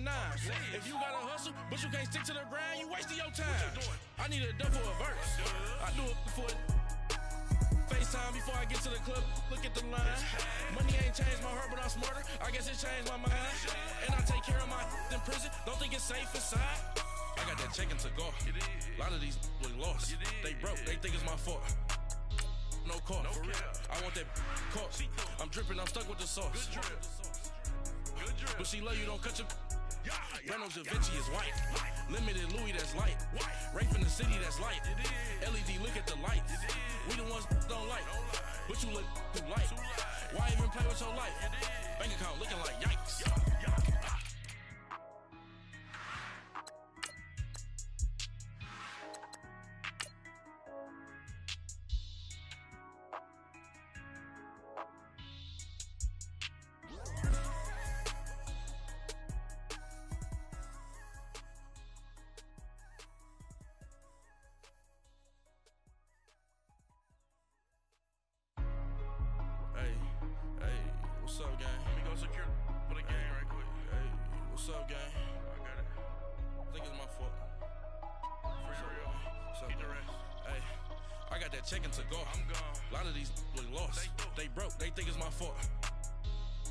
9. If you gotta hustle, but you can't stick to the grind, you wasting your time. I need a double a verse. I do it for FaceTime before I get to the club. Look at the line. Money ain't changed my heart, but I'm smarter. I guess it changed my mind. And I take care of my in prison. Don't think it's safe inside. I got that check to go. A lot of these look lost. They broke. They think it's my fault. No call, for real. I want that caught. I'm dripping, I'm stuck with the sauce. But she love you, don't cut your. Reynolds Da Vinci is white. Limited Louis, that's light. Rape in the city, that's light. LED, look at the lights. We the ones don't like. But you look too light. Why even play with your life? Bank account looking like yikes. What's up, gang? Let me go secure for the gang right quick. Hey, what's up, gang? I got it. I think it's my fault. For real. What's up, the rest. Hey, I got that check-in to go. I'm gone. A lot of these look lost. They broke. They think it's my fault.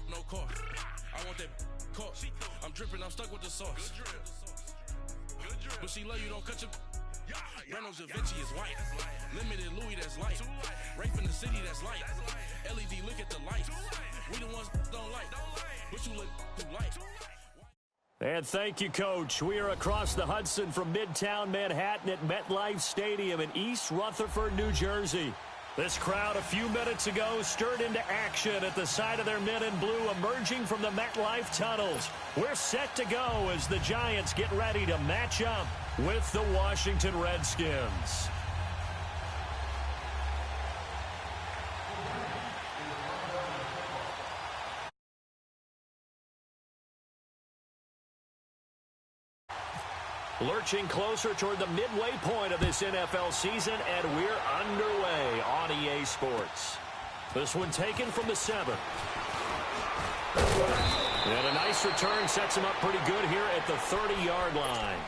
No call. I want that caught. I'm dripping. I'm stuck with the sauce. Good drip. But she love you, don't cut your. Reynolds Da Vinci is white. Limited Louis, that's light. Rape in the city, that's light. LED, look at the lights. We the ones don't like. But you look too light. And thank you, Coach. We are across the Hudson from Midtown Manhattan at MetLife Stadium in East Rutherford, New Jersey. This crowd a few minutes ago stirred into action at the side of their men in blue emerging from the MetLife tunnels. We're set to go as the Giants get ready to match up with the Washington Redskins. Lurching closer toward the midway point of this NFL season, and we're underway on EA Sports. This one taken from the 7. And a nice return sets him up pretty good here at the 30-yard line.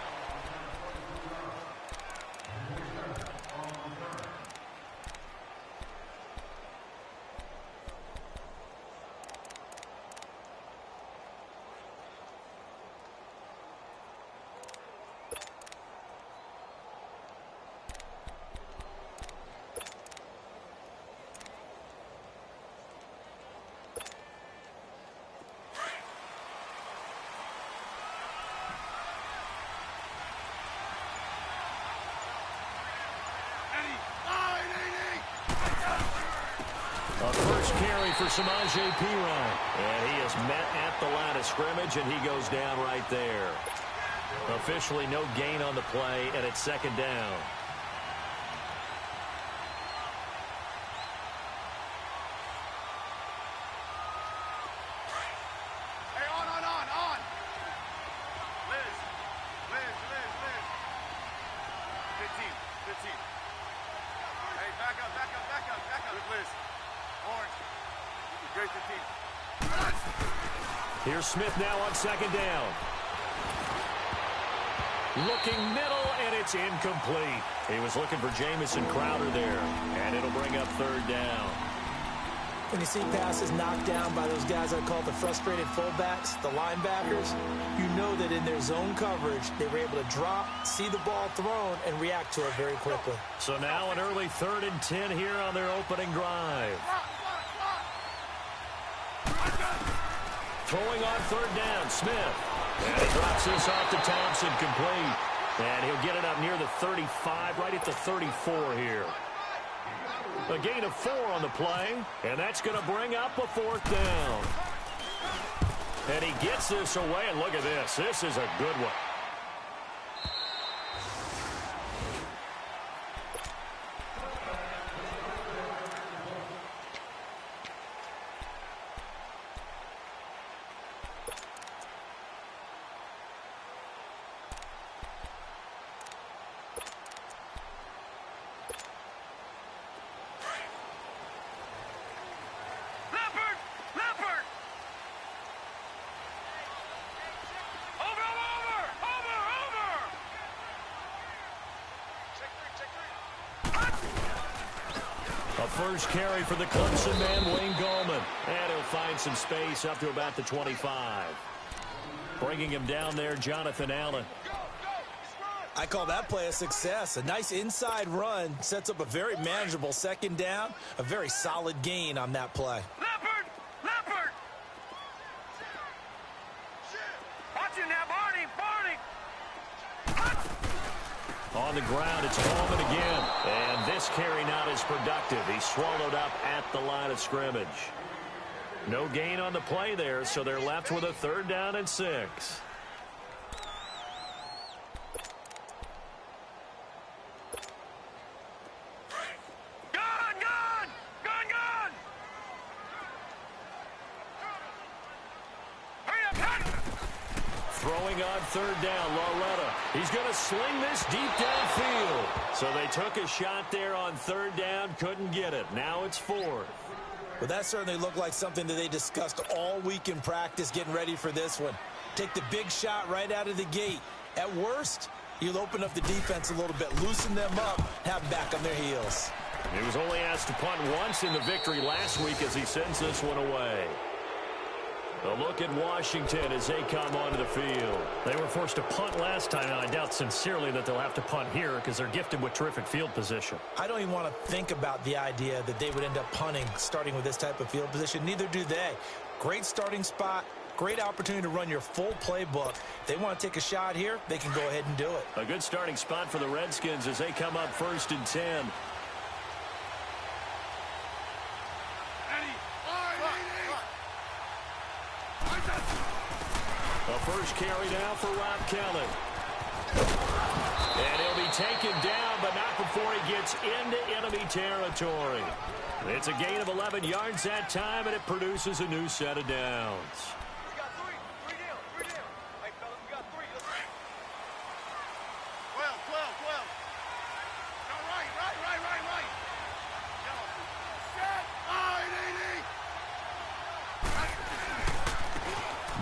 A first carry for Samaje Perine. And he is met at the line of scrimmage, and he goes down right there. Officially no gain on the play, and it's second down. Hey, on. Liz. 15. Hey, back up. Good, Liz. Orange. Great 15. Here's Smith now on second down. Looking middle, and it's incomplete. He was looking for Jamison Crowder there, and it'll bring up third down. When you see passes knocked down by those guys I call the frustrated fullbacks, the linebackers, you know that in their zone coverage, they were able to drop, see the ball thrown, and react to it very quickly. So now an early 3rd and 10 here on their opening drive. Throwing on third down, Smith. And he drops this off to Thompson, complete. And he'll get it up near the 35, right at the 34 here. A gain of 4 on the play, and that's going to bring up a 4th down. And he gets this away, and look at this. This is a good one. Leopard! Over! first carry for the Clemson man, Wayne Gallman. And he'll find some space up to about the 25. Bringing him down there, Jonathan Allen. I call that play a success. A nice inside run sets up a very manageable second down. A very solid gain on that play. Leopard! Leopard! Watch it now, Barney! On the ground, it's Coleman again. And this carry not as productive. He's swallowed up at the line of scrimmage. No gain on the play there, so they're left with a 3rd down and 6. Throwing on 3rd down, Loretta. He's going to sling this deep downfield. So they took a shot there on 3rd down, couldn't get it. Now it's 4th. Well, that certainly looked like something that they discussed all week in practice getting ready for this one. Take the big shot right out of the gate. At worst, you'll open up the defense a little bit, loosen them up, have them back on their heels. He was only asked to punt once in the victory last week as he sends this one away. A look at Washington as they come onto the field. They were forced to punt last time, and I doubt sincerely that they'll have to punt here because they're gifted with terrific field position. I don't even want to think about the idea that they would end up punting starting with this type of field position. Neither do they. Great starting spot, great opportunity to run your full playbook. They want to take a shot here, they can go ahead and do it. A good starting spot for the Redskins as they come up 1st and 10. A first carry now for Rob Kelly. And he'll be taken down, but not before he gets into enemy territory. It's a gain of 11 yards that time, and it produces a new set of downs. We got 3. 3 deal. 3 deal. Hey, fellas, we got 3. Let's go. 12. No, right. Set.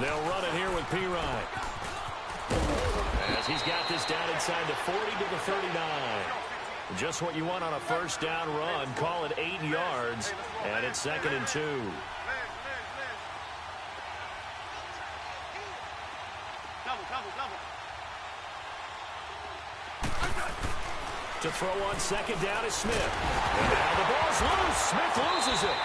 They'll run it here with P-Ryan. As he's got this down inside the 40 to the 39. Just what you want on a first down run. Call it 8 yards, and it's 2nd and 2. Double. To throw on 2nd down is Smith. And now the ball's loose. Smith loses it.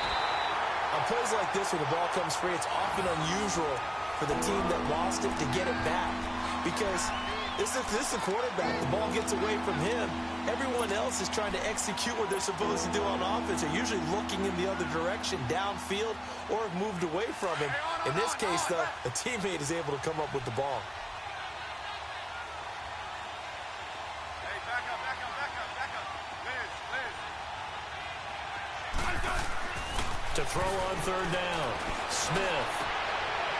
On plays like this where the ball comes free, it's often unusual for the team that lost it to get it back. Because this is the quarterback. The ball gets away from him. Everyone else is trying to execute what they're supposed to do on offense. They're usually looking in the other direction, downfield, or have moved away from him. In this case, though, a teammate is able to come up with the ball. Hey, back up. To throw on 3rd down. Smith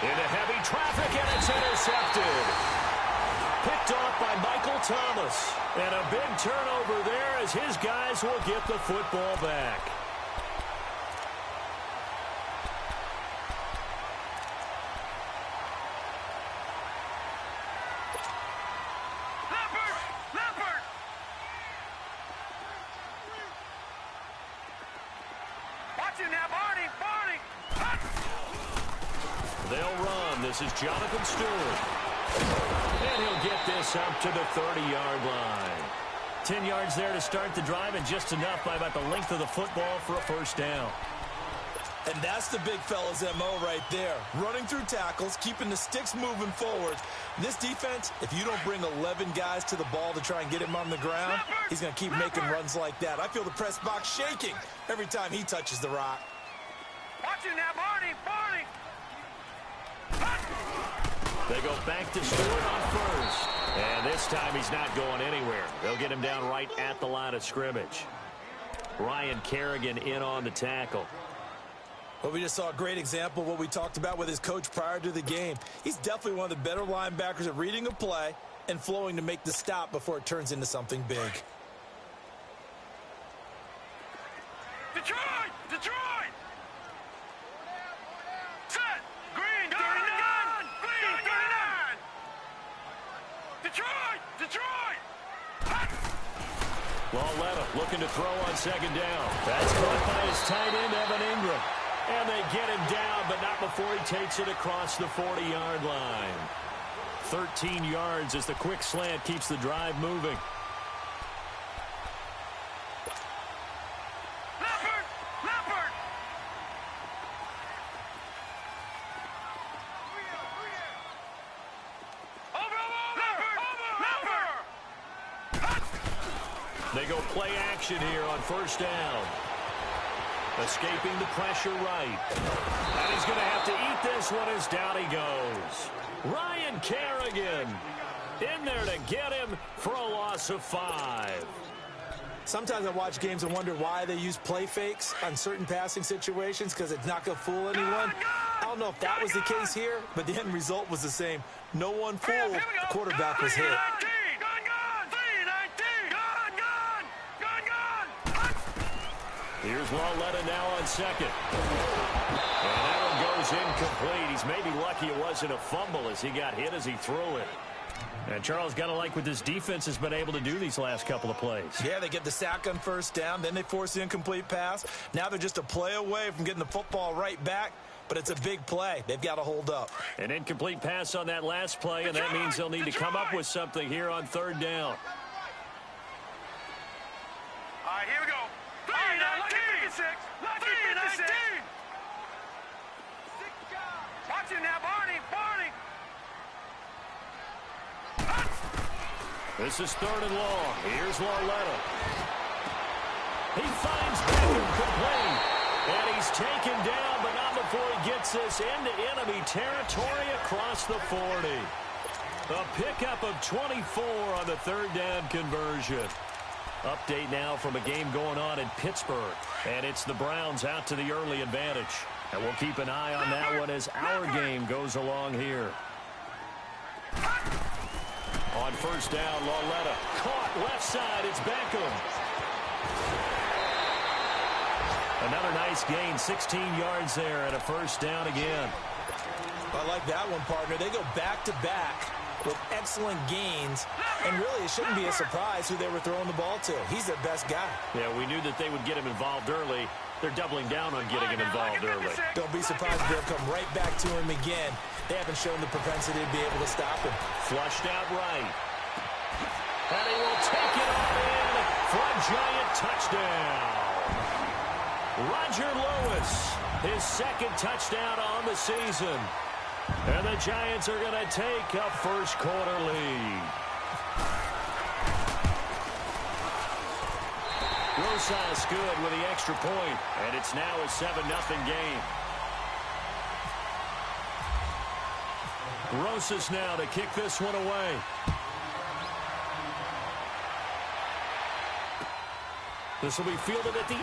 into heavy traffic, and it's intercepted. Picked off by Michael Thomas. And a big turnover there as his guys will get the football back. Leopard! Watch it now, Barney! They'll run. This is Jonathan Stewart. And he'll get this up to the 30-yard line. 10 yards there to start the drive, and just enough by about the length of the football for a first down. And that's the big fella's MO right there. Running through tackles, keeping the sticks moving forward. This defense, if you don't bring 11 guys to the ball to try and get him on the ground, he's going to keep making runs like that. I feel the press box shaking every time he touches the rock. Watch it now, Barney! They go back to Stewart on first. And this time he's not going anywhere. They'll get him down right at the line of scrimmage. Ryan Kerrigan in on the tackle. Well, we just saw a great example of what we talked about with his coach prior to the game. He's definitely one of the better linebackers at reading a play and flowing to make the stop before it turns into something big. Detroit! Set! Green, 39! Green, 39! Detroit! Lauletta looking to throw on second down. That's caught by his tight end, Evan Ingram. And they get him down, but not before he takes it across the 40-yard line. 13 yards as the quick slant keeps the drive moving. They go play action here on first down. Escaping the pressure right. And he's going to have to eat this one as down he goes. Ryan Kerrigan in there to get him for a loss of 5. Sometimes I watch games and wonder why they use play fakes on certain passing situations, because it's not going to fool anyone. I don't know if that was the case here, but the end result was the same. No one fooled. The quarterback was hit. Here's Lauletta now on second. And that one goes incomplete. He's maybe lucky it wasn't a fumble as he got hit as he threw it. And Charles, got to like what this defense has been able to do these last couple of plays. Yeah, they get the sack on first down, then they force the incomplete pass. Now they're just a play away from getting the football right back, but it's a big play. They've got to hold up. An incomplete pass on that last play, and that means they'll need to come up with something here on third down. All right, here we go. 3-19. Watch it now, Barney. This is third and long. Here's Lauletta. He finds Beckham complete. And he's taken down, but not before he gets this into enemy territory across the 40. A pickup of 24 on the third down conversion. Update now from a game going on in Pittsburgh. And it's the Browns out to the early advantage. And we'll keep an eye on that one as our game goes along here. On first down, Lauletta caught left side. It's Beckham. Another nice gain, 16 yards there and a first down again. I like that one, partner. They go back-to-back with excellent gains, and really it shouldn't be a surprise who they were throwing the ball to. He's their best guy. Yeah, we knew that they would get him involved early. They're doubling down on getting him involved early. Don't be surprised if they'll come right back to him again. They haven't shown the propensity to be able to stop him. Flushed out right. And he will take it off in for a giant touchdown. Roger Lewis, his second touchdown on the season. And the Giants are going to take a first quarter lead. Rosas good with the extra point, and it's now a 7-0 game. Rosas now to kick this one away. This will be fielded at the 8.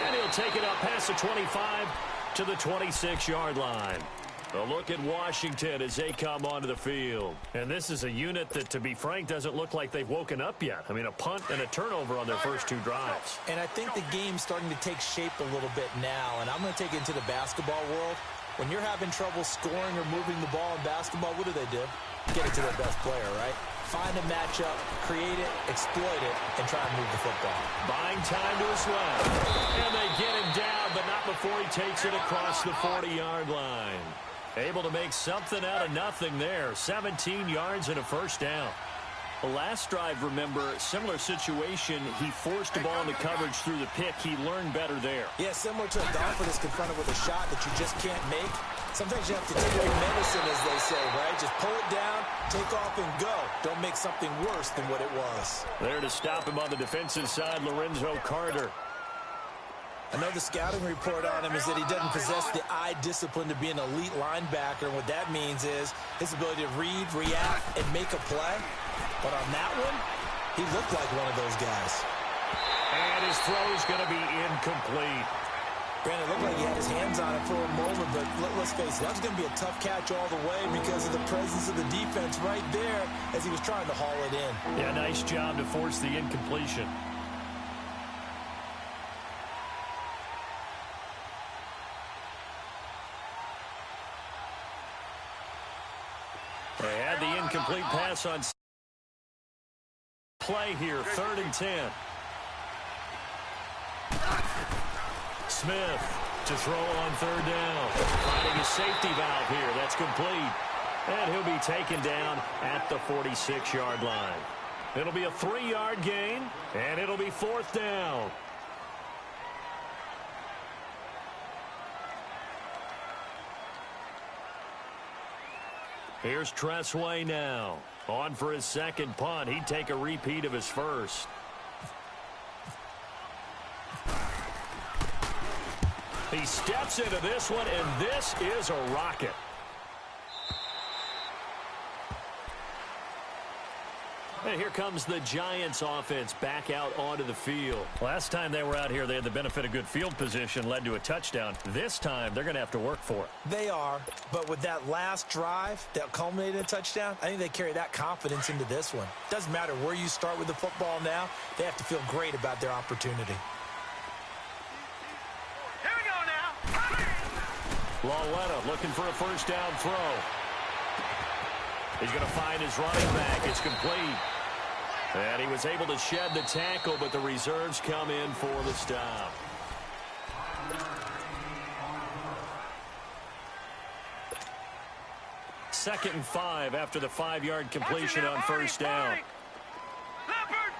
And he'll take it up past the 25 to the 26-yard line. A look at Washington as they come onto the field. And this is a unit that, to be frank, doesn't look like they've woken up yet. I mean, a punt and a turnover on their first 2 drives. And I think the game's starting to take shape a little bit now. And I'm going to take it into the basketball world. When you're having trouble scoring or moving the ball in basketball, what do? Get it to their best player, right? Find a matchup, create it, exploit it, and try and move the football. Buying time to his left. And they get him down, but not before he takes it across the 40-yard line. Able to make something out of nothing there. 17 yards and a first down. The last drive, remember, similar situation. He forced the ball into coverage through the pick. He learned better there. Yeah, similar to a golfer that's confronted with a shot that you just can't make. Sometimes you have to take your medicine, as they say, right? Just pull it down, take off, and go. Don't make something worse than what it was. There to stop him on the defensive side, Lorenzo Carter. I know the scouting report on him is that he doesn't possess the eye discipline to be an elite linebacker. And what that means is his ability to read, react, and make a play. But on that one, he looked like one of those guys. And his throw is going to be incomplete. Brandon, it looked like he had his hands on it for a moment, but let's face it, that was going to be a tough catch all the way because of the presence of the defense right there as he was trying to haul it in. Yeah, nice job to force the incompletion. They had the incomplete pass on play here, 3rd and 10. Smith to throw on 3rd down. Finding a safety valve here. That's complete. And he'll be taken down at the 46-yard line. It'll be a 3-yard gain, and it'll be 4th down. Here's Tressway now. On for his second punt. He'd take a repeat of his first. He steps into this one, and this is a rocket. And here comes the Giants offense back out onto the field. Last time they were out here, they had the benefit of good field position, led to a touchdown. This time, they're going to have to work for it. They are, but with that last drive that culminated in a touchdown, I think they carry that confidence into this one. Doesn't matter where you start with the football now, they have to feel great about their opportunity. Here we go now. Lawletta looking for a first down throw. He's going to find his running back. It's complete. And he was able to shed the tackle, but the reserves come in for the stop. Second and 5 after the 5-yard completion on first down. Leopard!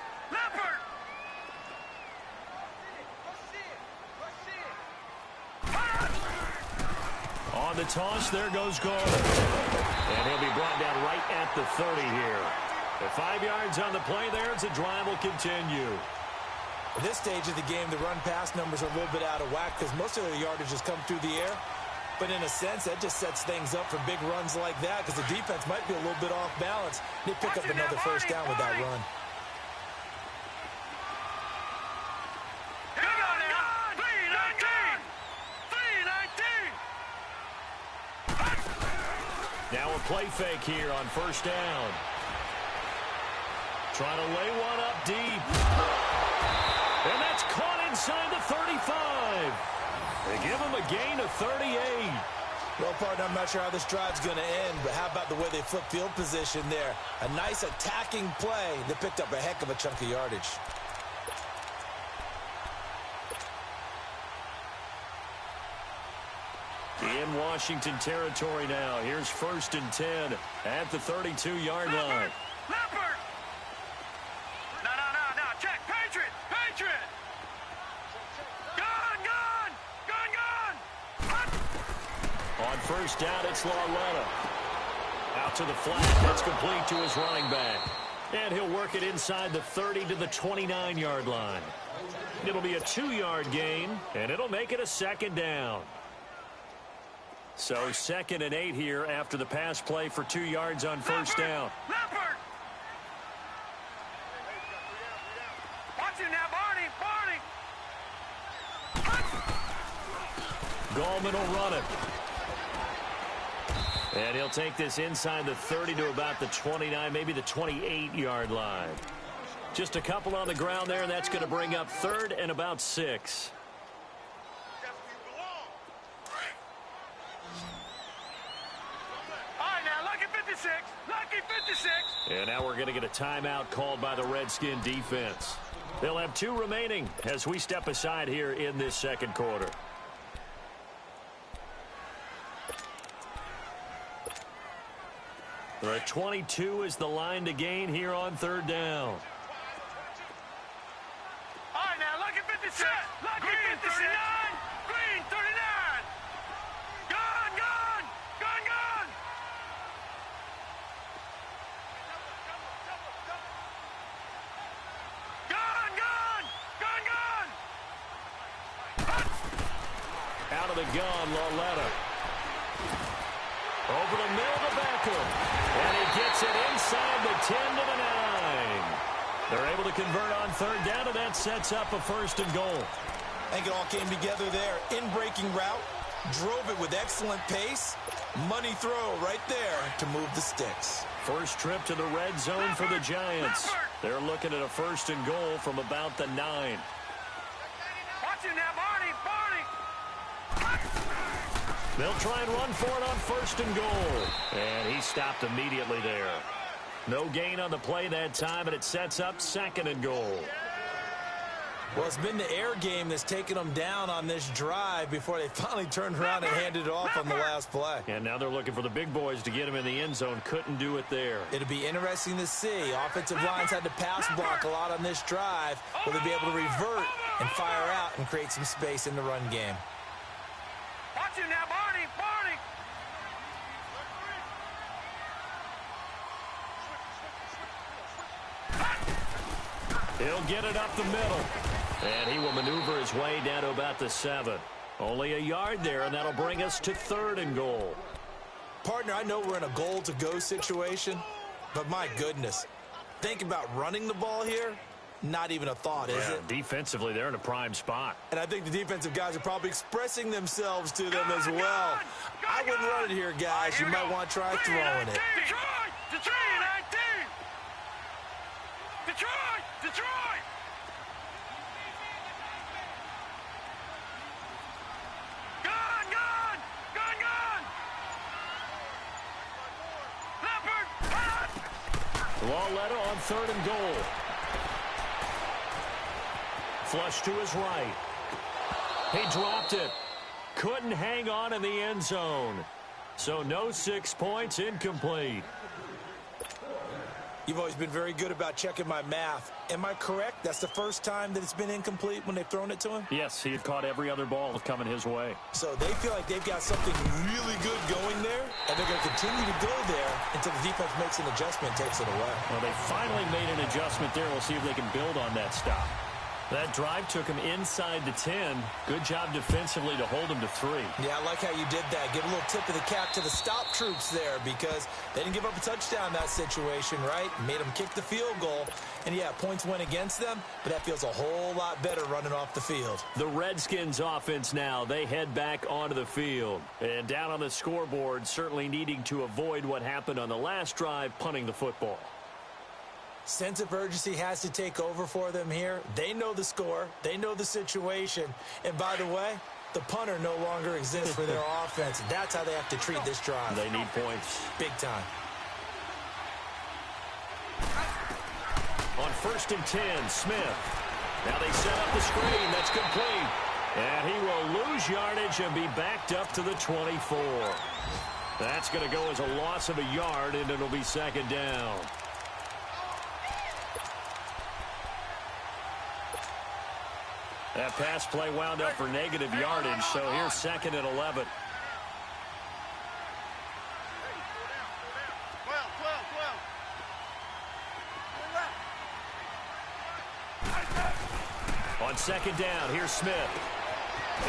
On the toss, there goes Gardner. And he'll be brought down right at the 30 here. The 5 yards on the play there as the drive will continue. At this stage of the game, the run-pass numbers are a little bit out of whack because most of their yardage has come through the air. But in a sense, that just sets things up for big runs like that because the defense might be a little bit off balance. They pick up another first down with that run. Now a play fake here on first down. Trying to lay one up deep. And that's caught inside the 35. They give him a gain of 38. Well, partner, I'm not sure how this drive's going to end, but how about the way they flip field position there? A nice attacking play that picked up a heck of a chunk of yardage. In Washington territory now. Here's 1st and 10 at the 32-yard line. Leopard! No. Check. Patriot! Gun! On first down, it's Lawletta. Out to the flat. That's complete to his running back. And he'll work it inside the 30 to the 29-yard line. It'll be a 2-yard gain, and it'll make it a 2nd down. So 2nd and 8 here after the pass play for 2 yards on first down. Leopard! Watch it now, Barney! Gallman will run it. And he'll take this inside the 30 to about the 29, maybe the 28-yard line. Just a couple on the ground there, and that's going to bring up 3rd and about 6. Lucky 56. And now we're going to get a timeout called by the Redskin defense. They'll have 2 remaining as we step aside here in this second quarter. The 22 is the line to gain here on 3rd down. All right, now, Lucky 56. Lucky 59. Green 39. Gun! Out of the gun, Lawletta. Over the middle of the backer. And he gets it inside the 10 to the 9. They're able to convert on 3rd down, and that sets up a 1st and goal. I think it all came together there. In-breaking route, drove it with excellent pace. Money throw right there to move the sticks. First trip to the red zone for the Giants. They're looking at a 1st and goal from about the 9. Watch it now, Barney! They'll try and run for it on 1st and goal. And he stopped immediately there. No gain on the play that time, and it sets up 2nd and goal. Well, it's been the air game that's taken them down on this drive before they finally turned around and handed it off on the last play. And now they're looking for the big boys to get him in the end zone. Couldn't do it there. It'll be interesting to see. Offensive lines had to pass block a lot on this drive. Will they be able to revert and fire out and create some space in the run game? Watch him now, Barney! Barney! He'll get it up the middle. And he will maneuver his way down to about the 7. Only a yard there, and that'll bring us to 3rd and goal. Partner, I know we're in a goal-to-go situation, but my goodness, think about running the ball here. Not even a thought, is it? Defensively, they're in a prime spot. And I think the defensive guys are probably expressing themselves to them as well. I wouldn't run it here, guys. You might want to try throwing it. Detroit! Detroit! 19! Detroit! Detroit! Gun! Gun! Gun! Gun! Leopard! Hot! Lauletta on 3rd and goal. Flush to his right. He dropped it. Couldn't hang on in the end zone. So no 6 points, incomplete. You've always been very good about checking my math. Am I correct? That's the first time that it's been incomplete when they've thrown it to him? Yes, he had caught every other ball coming his way. So they feel like they've got something really good going there, and they're going to continue to go there until the defense makes an adjustment and takes it away. Well, they finally made an adjustment there. We'll see if they can build on that stop. That drive took him inside the 10. Good job defensively to hold him to 3. Yeah, I like how you did that. Give a little tip of the cap to the stop troops there because they didn't give up a touchdown in that situation, right? Made them kick the field goal. And, yeah, points went against them, but that feels a whole lot better running off the field. The Redskins offense now, they head back onto the field. And down on the scoreboard, certainly needing to avoid what happened on the last drive, punting the football. Sense of urgency has to take over for them here. They know the score. They know the situation. And by the way, the punter no longer exists for their offense. That's how they have to treat this drive. They need points. Big time. On 1st and 10, Smith. Now they set up the screen. That's complete. And he will lose yardage and be backed up to the 24. That's going to go as a loss of a yard, and it'll be 2nd down. That pass play wound up for negative yardage, so here's 2nd and 11. On 2nd down, here's Smith.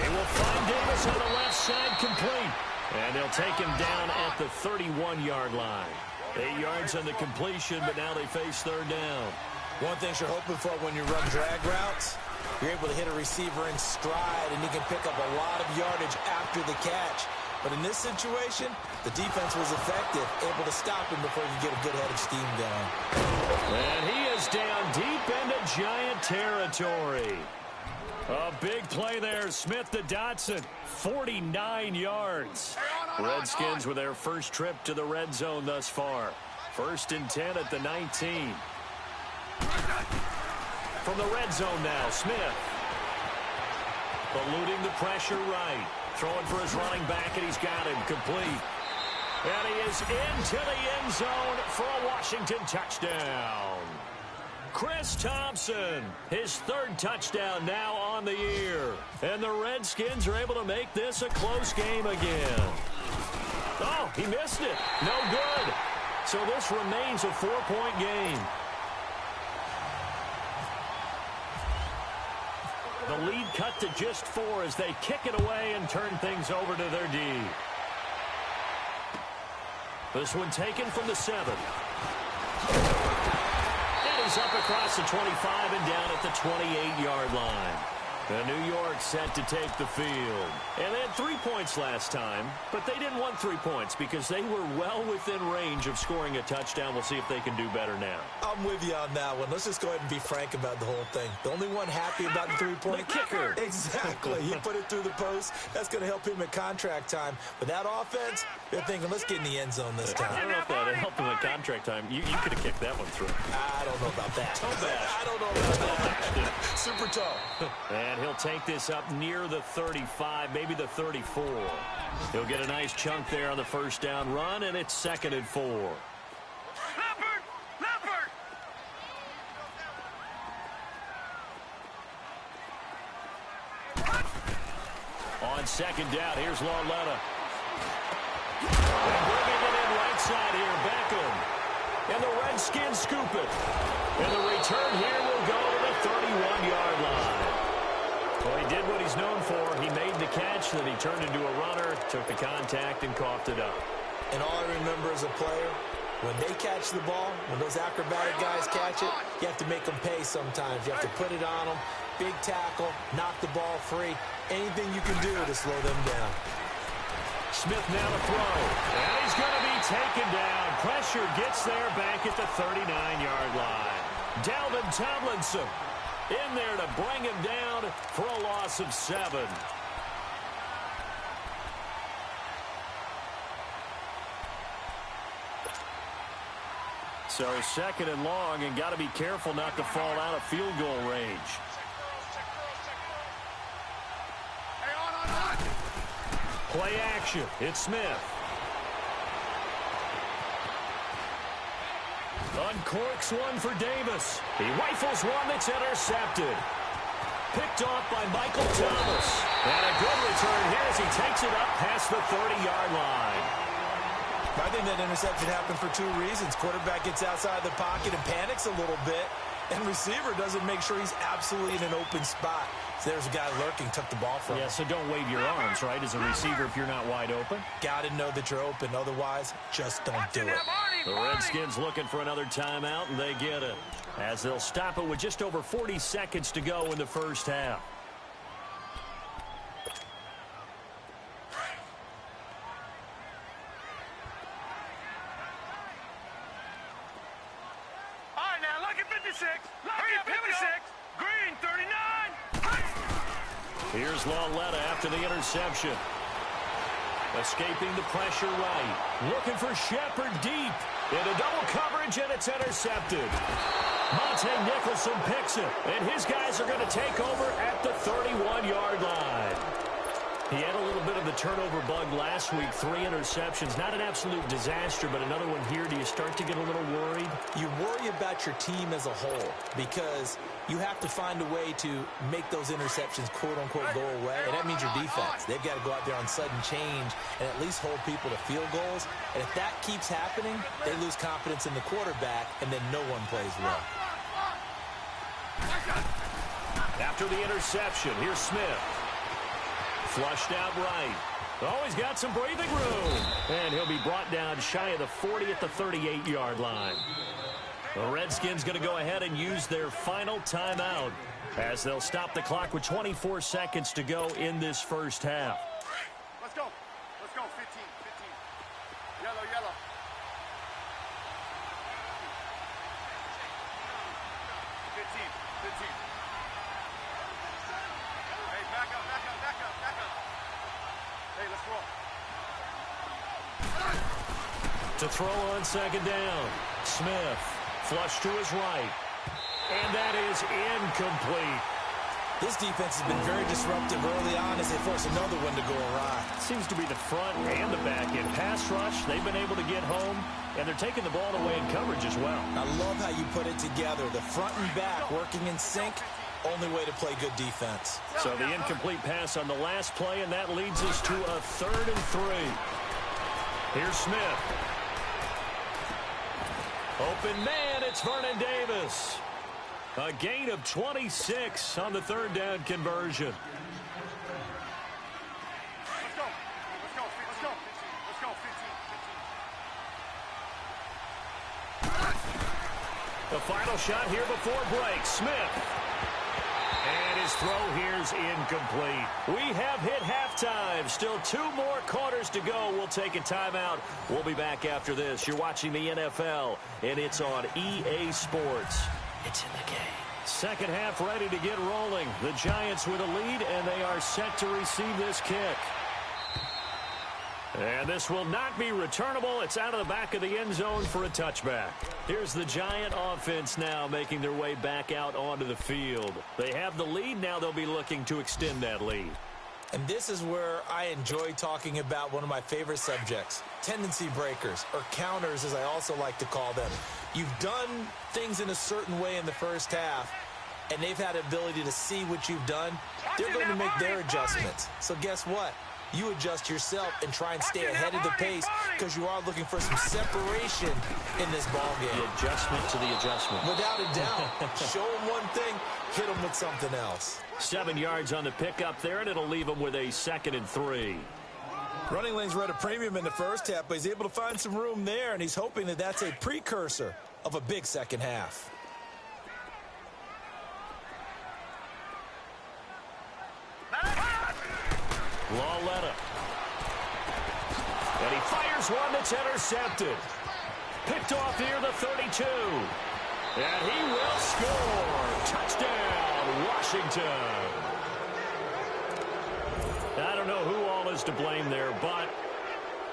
They will find Davis on the left side, complete. And they'll take him down at the 31-yard line. 8 yards on the completion, but now they face 3rd down. One thing you're hoping for when you run drag routes, you're able to hit a receiver in stride, and he can pick up a lot of yardage after the catch. But in this situation, the defense was effective, able to stop him before he could get a good head of steam going. And he is down deep into Giant territory. A big play there. Smith to Dotson, 49 yards. Redskins with their first trip to the red zone thus far. 1st and 10 at the 19. From the red zone now, Smith. Eluding the pressure right. Throwing for his running back, and he's got him complete. And he is into the end zone for a Washington touchdown. Chris Thompson, his 3rd touchdown now on the year. And the Redskins are able to make this a close game again. Oh, he missed it. No good. So this remains a 4-point game. The lead cut to just 4 as they kick it away and turn things over to their D. This one taken from the 7. And he's up across the 25 and down at the 28-yard line. And New York set to take the field. And they had 3 points last time, but they didn't want 3 points because they were well within range of scoring a touchdown. We'll see if they can do better now. I'm with you on that one. Let's just go ahead and be frank about the whole thing. The only one happy about the 3-point kicker. Exactly. He put it through the post. That's going to help him at contract time. But that offense, they're thinking, let's get in the end zone this time. I don't know if that helped him at contract contract time. You could have kicked that one through. I don't know about that. Toe bash. I don't know about that. Super toe. And he'll take this up near the 35, maybe the 34. He'll get a nice chunk there on the first down run, and it's 2nd and 4. Leopard! Leopard! On 2nd down, here's Lauletta. And bringing it in right side here, Beckham. And the Redskins scoop it. And the return here will go to the 31-yard line. Well, he did what he's known for. He made the catch, then he turned into a runner, took the contact, and coughed it up. And all I remember as a player, when they catch the ball, when those acrobatic guys catch it, you have to make them pay sometimes. You have to put it on them, big tackle, knock the ball free. Anything you can do to slow them down. Smith now to throw. And he's going to be taken down. Pressure gets there back at the 39-yard line. Dalvin Tomlinson in there to bring him down for a loss of 7. So 2nd and long, and got to be careful not to fall out of field goal range. Play action. It's Smith. Uncorks one for Davis. He rifles one that's intercepted. Picked off by Michael Thomas. And a good return here as he takes it up past the 30-yard line. I think that interception happened for 2 reasons. Quarterback gets outside the pocket and panics a little bit, and receiver doesn't make sure he's absolutely in an open spot. So there's a guy lurking, took the ball from him. Yeah, so don't wave your arms, right, as a receiver if you're not wide open. Got to know that you're open. Otherwise, just don't do it. The Redskins looking for another timeout, and they get it, as they'll stop it with just over 40 seconds to go in the first half. Here's Lauletta after the interception. Escaping the pressure right. Looking for Shepard deep. Into double coverage, and it's intercepted. Monte Nicholson picks it, and his guys are going to take over at the 31-yard line. He had a little bit of the turnover bug last week, 3 interceptions. Not an absolute disaster, but another one here. Do you start to get a little worried? You worry about your team as a whole because you have to find a way to make those interceptions, quote-unquote, go away. And that means your defense. They've got to go out there on sudden change and at least hold people to field goals. And if that keeps happening, they lose confidence in the quarterback, and then no one plays well. After the interception, here's Smith. Flushed out right. Oh, he's got some breathing room. And he'll be brought down shy of the 40 at the 38-yard line. The Redskins going to go ahead and use their final timeout as they'll stop the clock with 24 seconds to go in this first half. Let's go. Let's go. 15. Yellow, yellow. 15. Hey, back up. Hey, let's roll. To throw on 2nd down. Smith. Flush to his right. And that is incomplete. This defense has been very disruptive early on as they force another one to go awry. Seems to be the front and the back end. Pass rush, they've been able to get home, and they're taking the ball away in coverage as well. I love how you put it together. The front and back working in sync. Only way to play good defense. So the incomplete pass on the last play, and that leads us to a 3rd and 3. Here's Smith. Open man, it's Vernon Davis. A gain of 26 on the 3rd down conversion. Let's go. 15. The final shot here before break. Smith. And his throw here's incomplete. We have hit halftime. Still 2 more quarters to go. We'll take a timeout. We'll be back after this. You're watching the NFL, and it's on EA Sports. It's in the game. Second half ready to get rolling. The Giants with a lead, and they are set to receive this kick. And this will not be returnable. It's out of the back of the end zone for a touchback. Here's the Giant offense now making their way back out onto the field. They have the lead. Now they'll be looking to extend that lead. And this is where I enjoy talking about one of my favorite subjects, tendency breakers, or counters as I also like to call them. You've done things in a certain way in the first half, and they've had the ability to see what you've done. They're going to make their adjustments. So guess what? You adjust yourself and try and stay ahead of the pace because you are looking for some separation in this ball game. The adjustment to the adjustment. Without a doubt. Show them one thing, hit them with something else. 7 yards on the pickup there, and it'll leave them with a 2nd and 3. Running lanes were at a premium in the first half, but he's able to find some room there, and he's hoping that that's a precursor of a big second half. Lawletta. And he fires one that's intercepted. Picked off near the 32. And he will score. Touchdown, Washington. I don't know who all is to blame there, but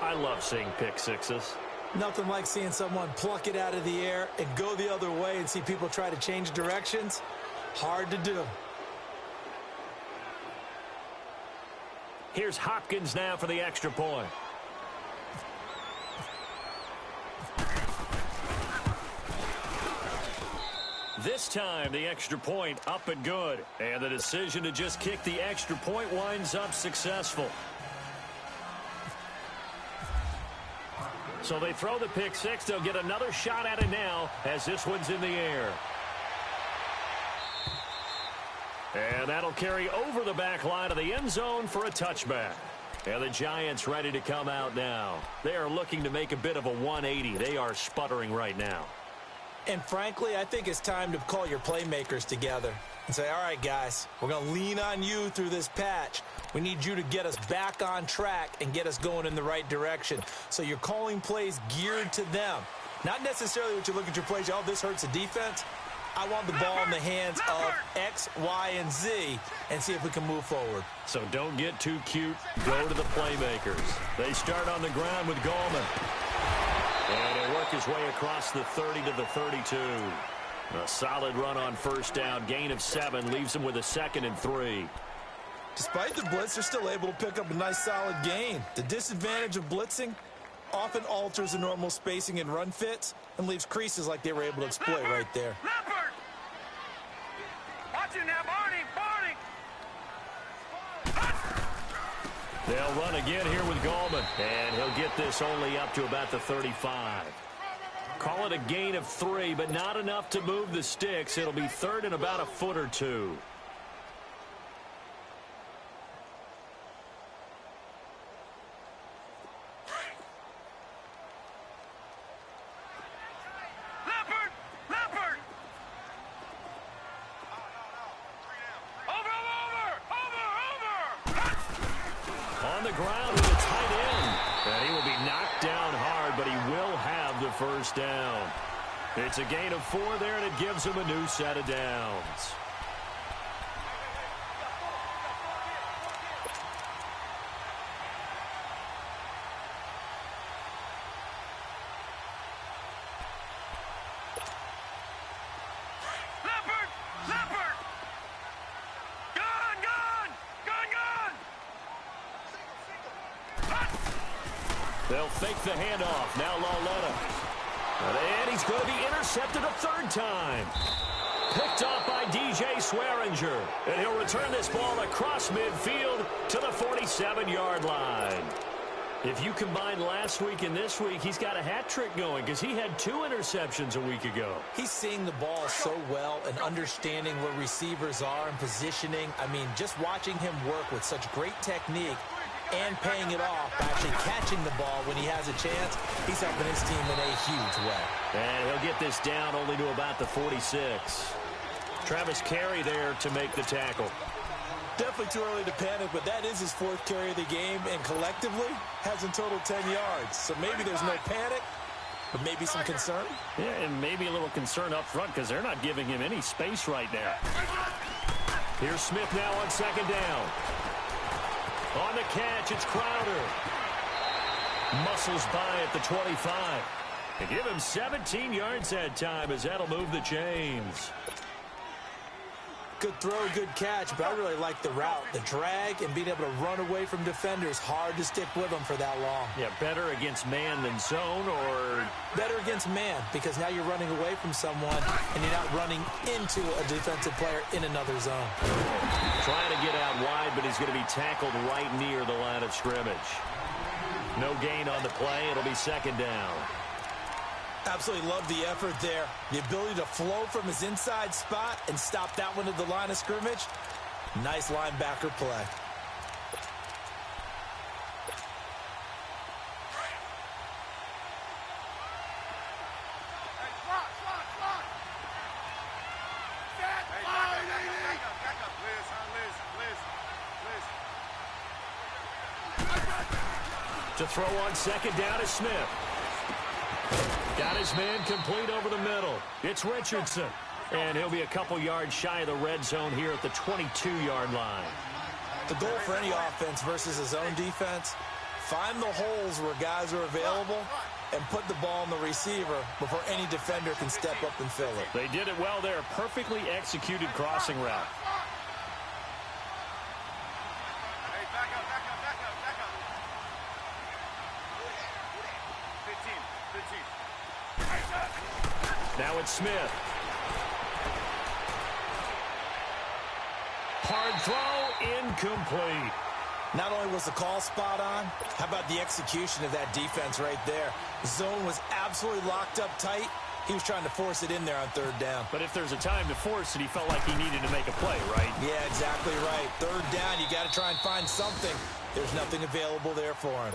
I love seeing pick sixes. Nothing like seeing someone pluck it out of the air and go the other way and see people try to change directions. Hard to do. Here's Hopkins now for the extra point. This time, the extra point up and good. And the decision to just kick the extra point winds up successful. So they throw the pick six. They'll get another shot at it now as this one's in the air. And that'll carry over the back line of the end zone for a touchback. And the Giants ready to come out now. They are looking to make a bit of a 180. They are sputtering right now. And frankly, I think it's time to call your playmakers together and say, all right, guys, we're going to lean on you through this patch. We need you to get us back on track and get us going in the right direction. So you're calling plays geared to them. Not necessarily what you look at your plays, oh, this hurts the defense. I want the ball in the hands of X, Y, and Z and see if we can move forward. So don't get too cute. Go to the playmakers. They start on the ground with Gallman. And he'll work his way across the 30 to the 32. A solid run on first down. Gain of 7 leaves him with a 2nd and 3. Despite the blitz, they're still able to pick up a nice solid gain. The disadvantage of blitzing often alters the normal spacing and run fits and leaves creases like they were able to exploit right there. Leopard! Watch it now, Barney! They'll run again here with Gallman. And he'll get this only up to about the 35. Call it a gain of 3, but not enough to move the sticks. It'll be 3rd and about a foot or 2. On the ground with a tight end. And he will be knocked down hard, but he will have the first down. It's a gain of 4 there, and it gives him a new set of downs. They'll fake the handoff. Now Lawletta. And he's going to be intercepted a 3rd time. Picked off by DJ Swearinger. And he'll return this ball across midfield to the 47-yard line. If you combine last week and this week, he's got a hat trick going because he had 2 interceptions a week ago. He's seeing the ball so well and understanding where receivers are and positioning. I mean, just watching him work with such great technique and paying it off, actually catching the ball when he has a chance, he's helping his team in a huge way. And he'll get this down only to about the 46. Travis Carey there to make the tackle. Definitely too early to panic, but that is his 4th carry of the game, and collectively has in total 10 yards. So maybe there's no panic, but maybe some concern. Yeah, and maybe a little concern up front because they're not giving him any space right now. Here's Smith now on 2nd down. On the catch, it's Crowder. muscles by at the 25. And give him 17 yards that time, as that'll move the chains. Good throw, good catch, but I really like the route. The drag and being able to run away from defenders, hard to stick with them for that long. Yeah, better against man than zone, or? Better against man, because now you're running away from someone and you're not running into a defensive player in another zone. Trying to get out wide, but he's going to be tackled right near the line of scrimmage. No gain on the play. It'll be second down. Absolutely love the effort there. The ability to flow from his inside spot and stop that one at the line of scrimmage. Nice linebacker play. To throw on second down is Smith. Got his man complete over the middle. It's Richardson. And he'll be a couple yards shy of the red zone here at the 22-yard line. The goal for any offense versus a zone defense, find the holes where guys are available and put the ball on the receiver before any defender can step up and fill it. They did it well there. Perfectly executed crossing route. Now it's Smith. Hard throw, incomplete. Not only was the call spot on, how about the execution of that defense right there? Zone was absolutely locked up tight. He was trying to force it in there on third down. But if there's a time to force it, he felt like he needed to make a play, right? Yeah, exactly right. Third down, you got to try and find something. There's nothing available there for him.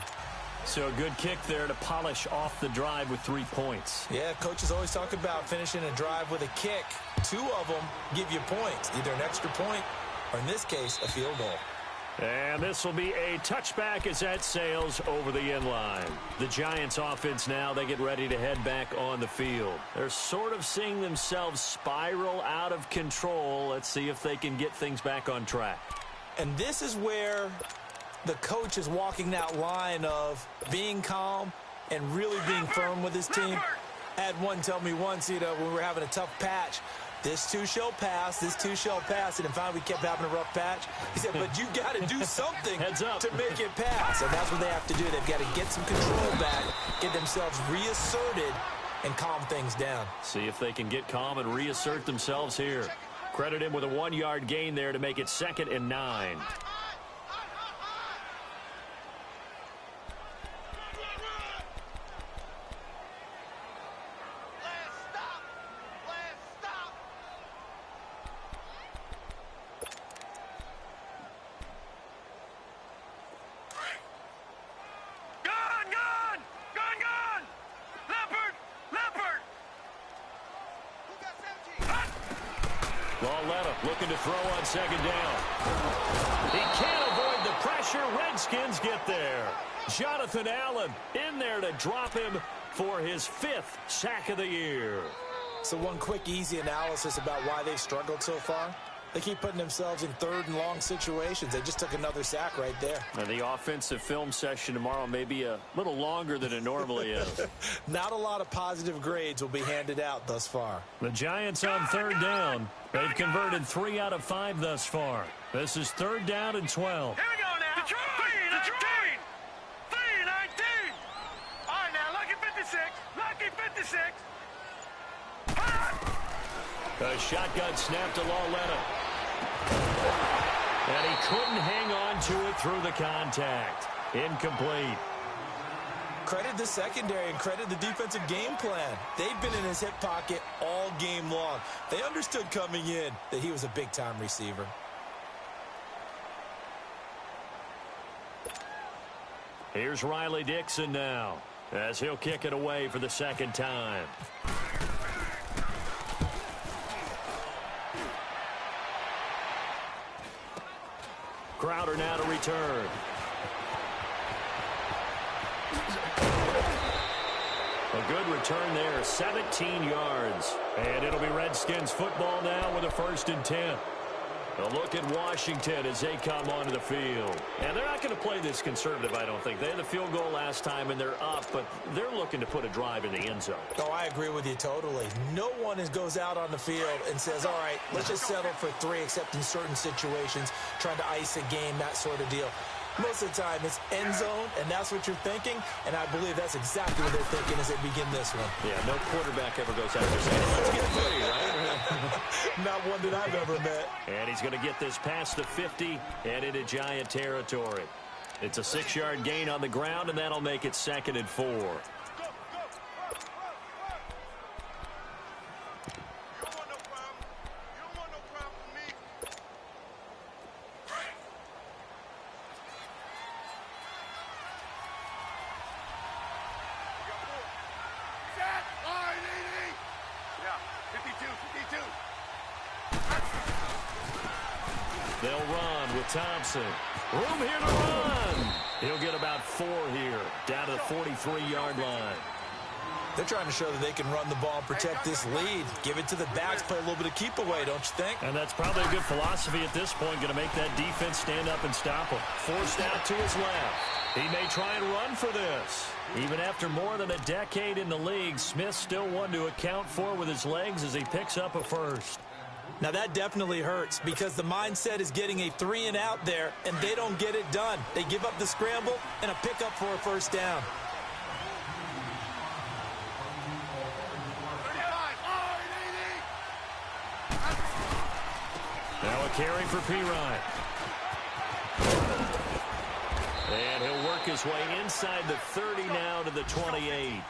So a good kick there to polish off the drive with 3 points. Yeah, coaches always talk about finishing a drive with a kick. 2 of them give you points, either an extra point or, in this case, a field goal. And this will be a touchback as that sails over the end line. The Giants offense now, they get ready to head back on the field. They're sort of seeing themselves spiral out of control. Let's see if they can get things back on track. And this is where the coach is walking that line of being calm and really being firm with his team. I had one tell me once, when we were having a tough patch, this too shall pass, this too shall pass, and finally we kept having a rough patch. He said, but you got to do something Heads up. to make it pass, and that's what they have to do. They've got to get some control back, get themselves reasserted, and calm things down. See if they can get calm and reassert themselves here. Credit him with a 1-yard gain there to make it 2nd and 9. Looking to throw on second down. He can't avoid the pressure. Redskins get there. Jonathan Allen in there to drop him for his 5th sack of the year. So one quick, easy analysis about why they've struggled so far. They keep putting themselves in third and long situations. They just took another sack right there. Now the offensive film session tomorrow may be a little longer than it normally is. Not a lot of positive grades will be handed out thus far. The Giants on third down. They've converted 3 out of 5 thus far. This is 3rd down and 12. Here we go now. Detroit. 3-19. 3-19. All right, now, lucky 56. Lucky 56. A shotgun snap to Lauletta. And he couldn't hang on to it through the contact. Incomplete. Credit the secondary and credit the defensive game plan. They've been in his hip pocket all game long. They understood coming in that he was a big-time receiver. Here's Riley Dixon now, as he'll kick it away for the 2nd time. Crowder now to return. A good return there, 17 yards. And it'll be Redskins football now with a 1st and 10. A look at Washington as they come onto the field. And they're not going to play this conservative, I don't think. They had the field goal last time, and they're up, but they're looking to put a drive in the end zone. Oh, I agree with you totally. No one goes out on the field and says, all right, let's just settle for 3, except in certain situations, trying to ice a game, that sort of deal. Most of the time, it's end zone, and that's what you're thinking, and I believe that's exactly what they're thinking as they begin this one. Yeah, no quarterback ever goes out there saying, let's get 3, right? Not one that I've ever met. And he's going to get this past the 50 and into Giant territory. It's a 6-yard gain on the ground, and that'll make it 2nd and 4. They'll run with Thompson. Room here to run. He'll get about 4 here, down to the 43-yard line. They're trying to show that they can run the ball and protect this lead. Give it to the backs, play a little bit of keep away, don't you think? And that's probably a good philosophy at this point, going to make that defense stand up and stop him. Forced out to his left. He may try and run for this. Even after more than a decade in the league, Smith still one to account for with his legs as he picks up a first. Now, that definitely hurts because the mindset is getting a 3 and out there, and they don't get it done. They give up the scramble and a pickup for a first down. Now a carry for Pirine. And he'll work his way inside the 30 now to the 28.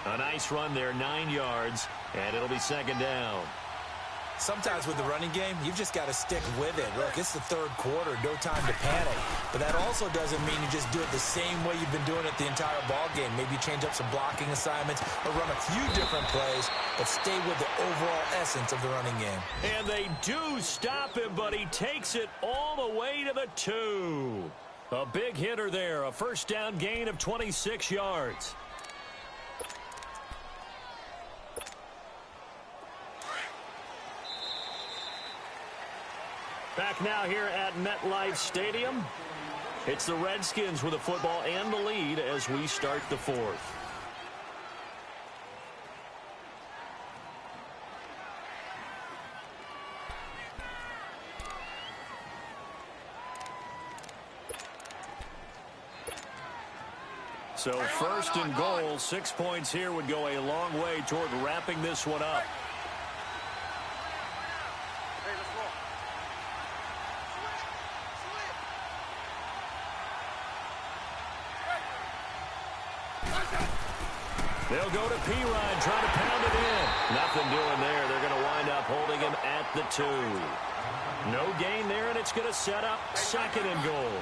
A nice run there, 9 yards, and it'll be 2nd down. Sometimes with the running game, you've just got to stick with it. Look, it's the 3rd quarter, no time to panic. But that also doesn't mean you just do it the same way you've been doing it the entire ball game. Maybe change up some blocking assignments or run a few different plays, but stay with the overall essence of the running game. And they do stop him, but he takes it all the way to the 2. A big hitter there, a first down gain of 26 yards. Back now here at MetLife Stadium. It's the Redskins with the football and the lead as we start the 4th. So 1st and goal, 6 points here would go a long way toward wrapping this one up. They'll go to Pirine, trying to pound it in. Nothing doing there. They're going to wind up holding him at the 2. No gain there, and it's going to set up 2nd and goal.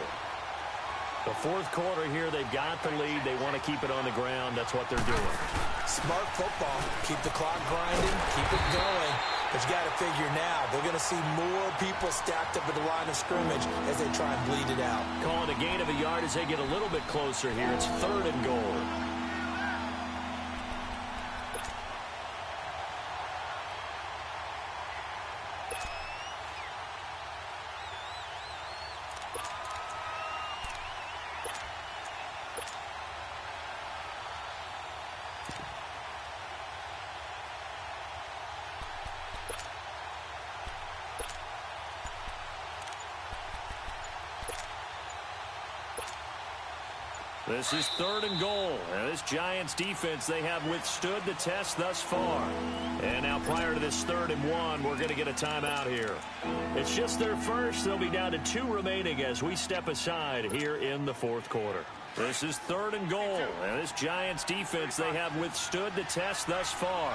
The 4th quarter here, they've got the lead. They want to keep it on the ground. That's what they're doing. Smart football. Keep the clock grinding. Keep it going. But you got to figure now, they're going to see more people stacked up at the line of scrimmage as they try and bleed it out. Calling a gain of a yard as they get a little bit closer here. It's 3rd and goal. This is 3rd and goal. And this Giants defense, they have withstood the test thus far. And now prior to this 3rd and 1, we're going to get a timeout here. It's just their first. They'll be down to 2 remaining as we step aside here in the 4th quarter. This is 3rd and goal. And this Giants defense, they have withstood the test thus far.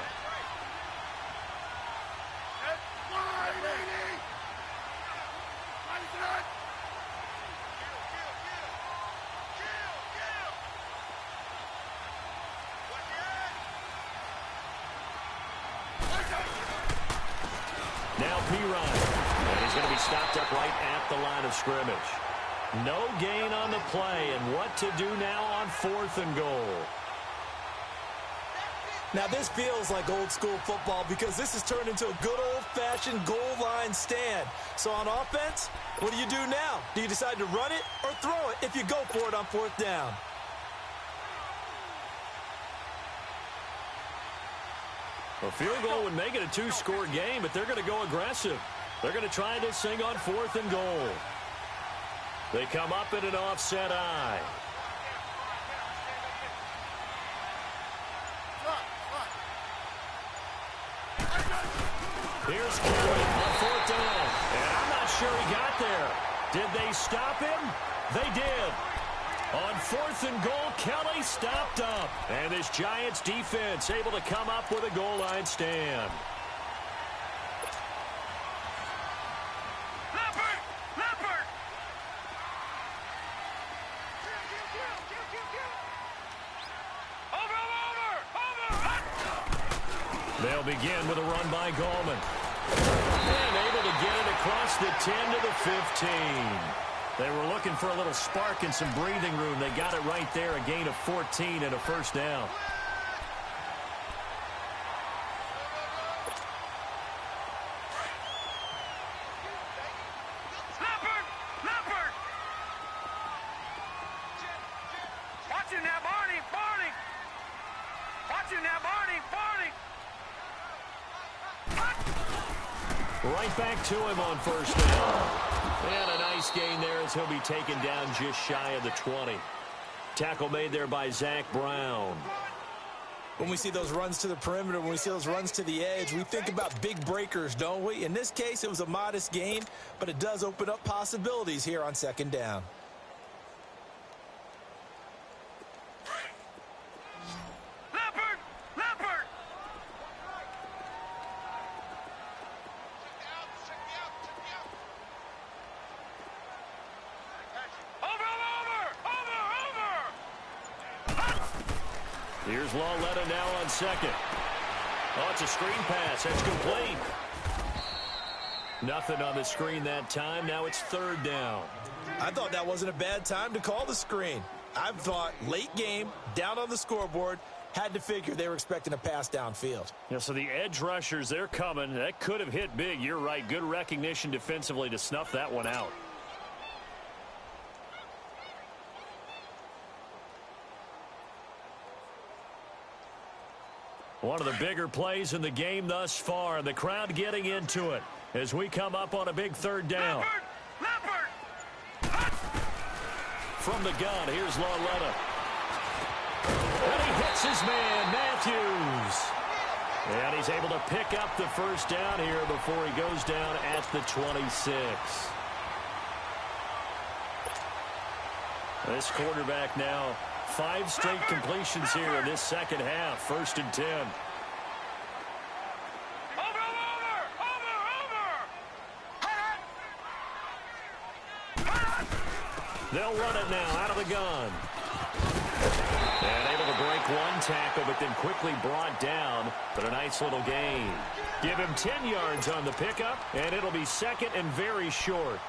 Now Pirine, and he's going to be stopped up right at the line of scrimmage. No gain on the play, and what to do now on 4th and goal. Now, this feels like old-school football because this has turned into a good old-fashioned goal line stand. So on offense, what do you do now? Do you decide to run it or throw it if you go for it on 4th down? A field goal would make it a 2-score game, but they're going to go aggressive. They're going to try this thing on 4th and goal. They come up in an offset eye. Here's Kelly on 4th down. And I'm not sure he got there. Did they stop him? They did. On 4th and goal, Kelly stopped up. And this Giants defense able to come up with a goal line stand. They'll begin with a run by Gallman. And able to get it across the 10 to the 15. They were looking for a little spark and some breathing room. They got it right there, a gain of 14 and a 1st down. Watch him now, Barney! Watch him now, Barney! Right back to him on 1st down. And a nice gain there as he'll be taken down just shy of the 20. Tackle made there by Zach Brown. When we see those runs to the perimeter, when we see those runs to the edge, we think about big breakers, don't we? In this case, it was a modest gain, but it does open up possibilities here on 2nd down. Here's Lawletta now on 2nd. Oh, it's a screen pass. That's complete. Nothing on the screen that time. Now it's 3rd down. I thought that wasn't a bad time to call the screen. I thought late game, down on the scoreboard, had to figure they were expecting a pass downfield. Yeah, so the edge rushers, they're coming. That could have hit big. You're right. Good recognition defensively to snuff that one out. One of the bigger plays in the game thus far. The crowd getting into it as we come up on a big 3rd down. From the gun, here's Lawletta. And he hits his man, Matthews. And he's able to pick up the 1st down here before he goes down at the 26. This quarterback now, 5 straight completions here in this 2nd half. 1st and 10. They'll run it now out of the gun. And able to break one tackle, but then quickly brought down. But a nice little gain. Give him 10 yards on the pickup, and it'll be 2nd and very short.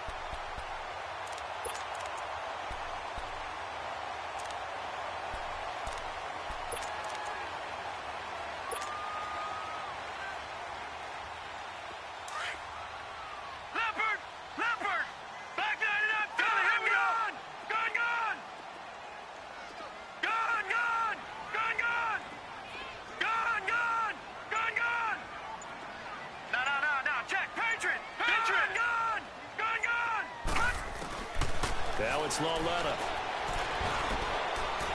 Now it's Lawletta.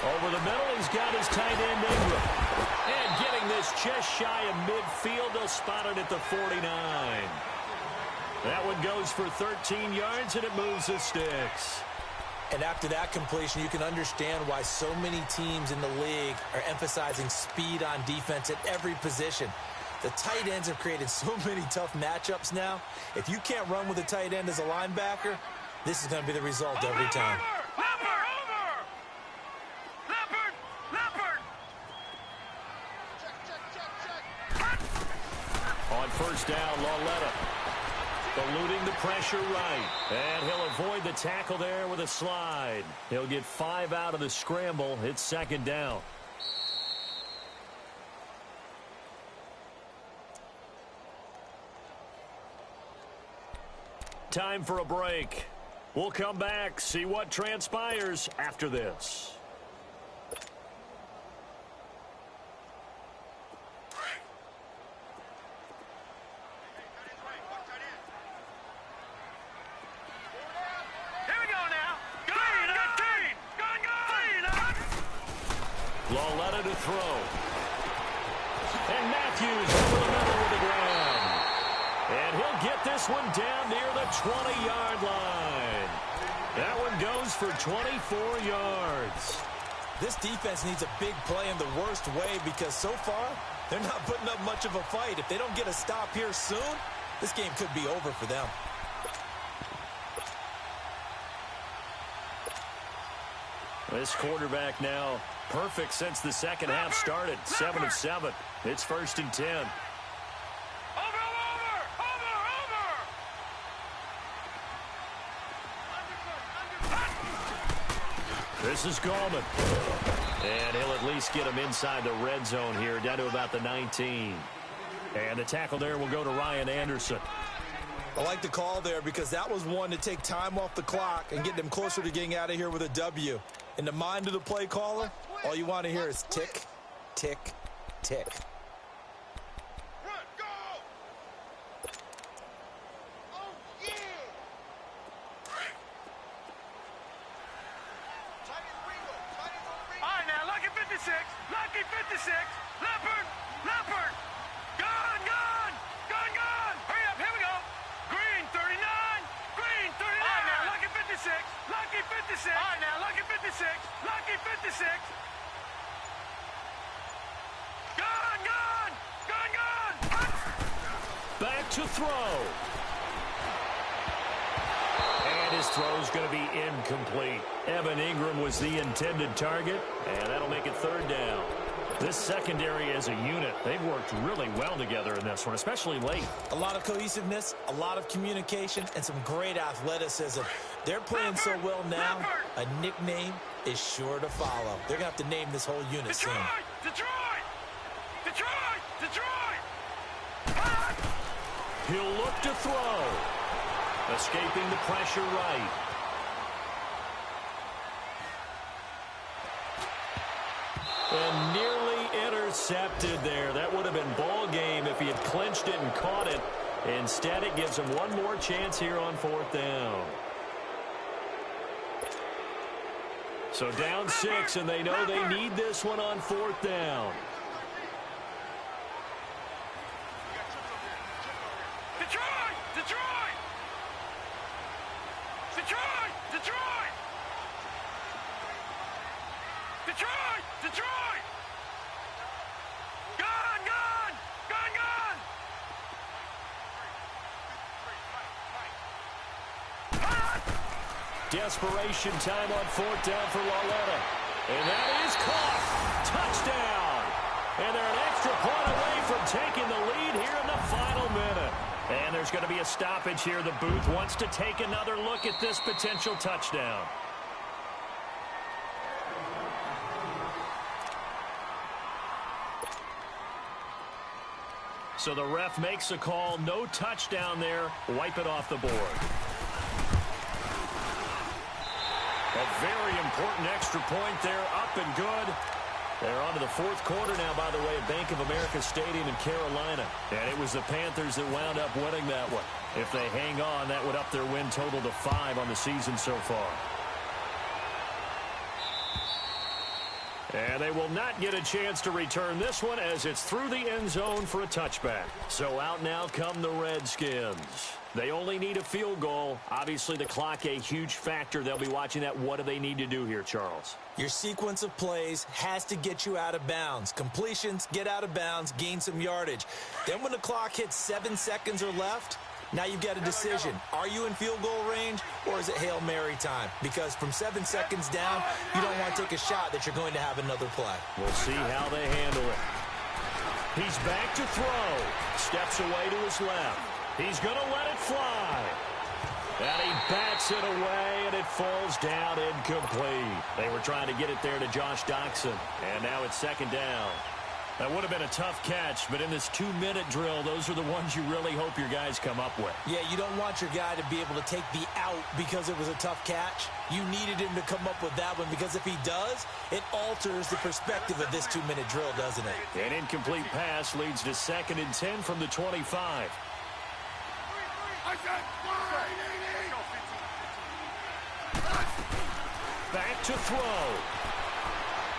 Over the middle, he's got his tight end Ingram. And getting this just shy of midfield, they'll spot it at the 49. That one goes for 13 yards, and it moves the sticks. And after that completion, you can understand why so many teams in the league are emphasizing speed on defense at every position. The tight ends have created so many tough matchups now. If you can't run with a tight end as a linebacker, this is going to be the result every time. On 1st down, Lawletta eluding the pressure right. And he'll avoid the tackle there with a slide. He'll get 5 out of the scramble. It's 2nd down. Time for a break. We'll come back, see what transpires after this. Lauletta to throw. And Matthews over the middle of the ground. And he'll get this one down near the 20-yard line. That one goes for 24 yards. This defense needs a big play in the worst way because so far, they're not putting up much of a fight. If they don't get a stop here soon, this game could be over for them. This quarterback now perfect since the second half started. 7 of 7. It's 1st and 10. Over! This is Gallman. And he'll at least get him inside the red zone here, down to about the 19. And the tackle there will go to Ryan Anderson. I like the call there because that was one to take time off the clock and get them closer to getting out of here with a W. In the mind of the play caller, all you want to hear is tick, tick, tick. Run, go! Oh, yeah! All right, now, Lucky 56. Lucky 56. Leopard. Gun. Hurry up, here we go. Green 39. Green 39. All right, now, Lucky 56. Lucky 56. All right, now, Lucky 56. Lucky 56. Gun. Back to throw. And his throw's going to be incomplete. Evan Ingram was the intended target, and that'll make it 3rd down. This secondary as a unit, they've worked really well together in this one, especially late. A lot of cohesiveness, a lot of communication, and some great athleticism. They're playing so well now, a nickname is sure to follow. They're going to have to name this whole unit soon. Detroit! He'll look to throw. Escaping the pressure right. And nearly intercepted there. That would have been ball game if he had clinched it and caught it. Instead, it gives him one more chance here on 4th down. So down 6, and they know they need this one on 4th down. Detroit! Gun! Desperation time on 4th down for Lauletta. And that is caught. Touchdown. And they're an extra point away from taking the lead here in the final minute. And there's going to be a stoppage here. The booth wants to take another look at this potential touchdown. So the ref makes a call. No touchdown there. Wipe it off the board. A very important extra point there. Up and good. They're on to the 4th quarter now, by the way, at Bank of America Stadium in Carolina. And it was the Panthers that wound up winning that one. If they hang on, that would up their win total to 5 on the season so far. And they will not get a chance to return this one as it's through the end zone for a touchback. So out now come the Redskins. They only need a field goal. Obviously, the clock a huge factor. They'll be watching that. What do they need to do here, Charles? Your sequence of plays has to get you out of bounds. Completions, get out of bounds, gain some yardage. Then when the clock hits 7 seconds or left, now you've got a decision. Are you in field goal range or is it Hail Mary time? Because from 7 seconds down, you don't want to take a shot that you're going to have another play. We'll see how they handle it. He's back to throw. Steps away to his left. He's going to let it fly. And he bats it away, and it falls down incomplete. They were trying to get it there to Josh Doxson. And now it's 2nd down. That would have been a tough catch, but in this 2-minute drill, those are the ones you really hope your guys come up with. Yeah, you don't want your guy to be able to take the out because it was a tough catch. You needed him to come up with that one because if he does, it alters the perspective of this 2-minute drill, doesn't it? An incomplete pass leads to 2nd and 10 from the 25. Back to throw.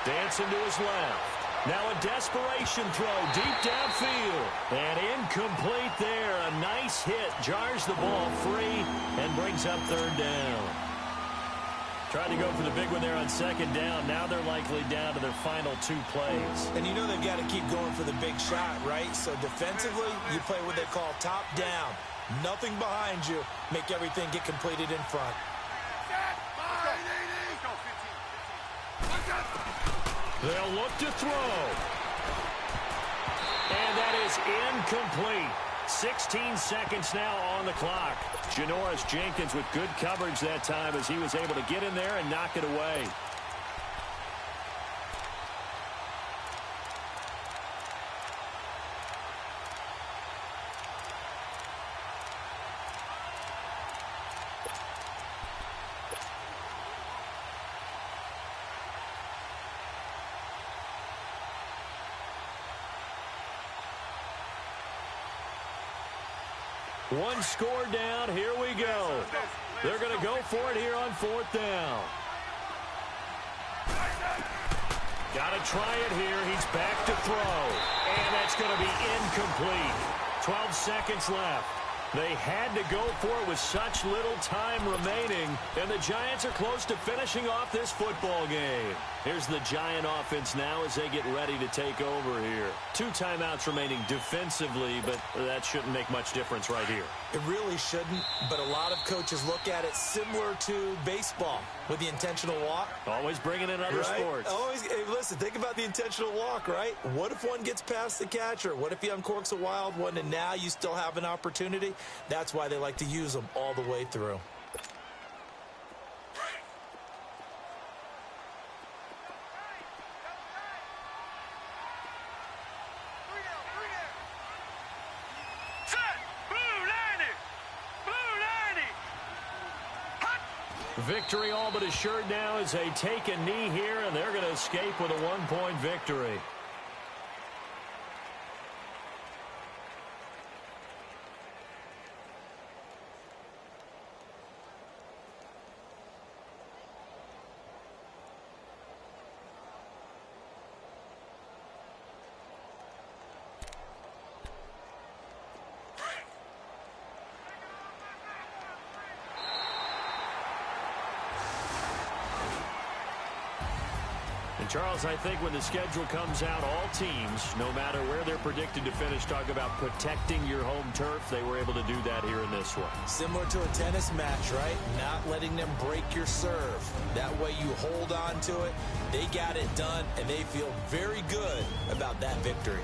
Dancing to his left. Now a desperation throw deep downfield. And incomplete there. A nice hit. Jars the ball free and brings up 3rd down. Tried to go for the big one there on 2nd down. Now they're likely down to their final 2 plays. And you know they've got to keep going for the big shot, right? So defensively, you play what they call top down. Nothing behind you. Make everything get completed in front. They'll look to throw. And that is incomplete. 16 seconds now on the clock. Janoris Jenkins with good coverage that time as he was able to get in there and knock it away. One score down. Here we go. They're going to go for it here on 4th down. Got to try it here. He's back to throw. And that's going to be incomplete. 12 seconds left. They had to go for it with such little time remaining. And the Giants are close to finishing off this football game. Here's the Giant offense now as they get ready to take over here. 2 timeouts remaining defensively, but that shouldn't make much difference right here. It really shouldn't, but a lot of coaches look at it similar to baseball with the intentional walk. Always bringing in other sports. Always, hey, listen, think about the intentional walk, right? What if one gets past the catcher? What if he uncorks a wild one and now you still have an opportunity? That's why they like to use them all the way through. Victory all but assured now as they take a knee here, and they're going to escape with a 1-point victory. Charles, I think when the schedule comes out, all teams, no matter where they're predicted to finish, talk about protecting your home turf. They were able to do that here in this one. Similar to a tennis match, right? Not letting them break your serve. That way you hold on to it. They got it done, and they feel very good about that victory.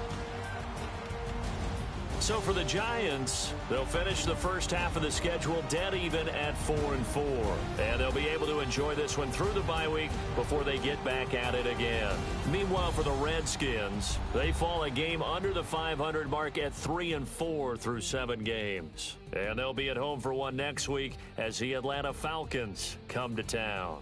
So for the Giants, they'll finish the first half of the schedule dead even at 4-4. And they'll be able to enjoy this one through the bye week before they get back at it again. Meanwhile, for the Redskins, they fall a game under the 500 mark at 3-4 through 7 games. And they'll be at home for one next week as the Atlanta Falcons come to town.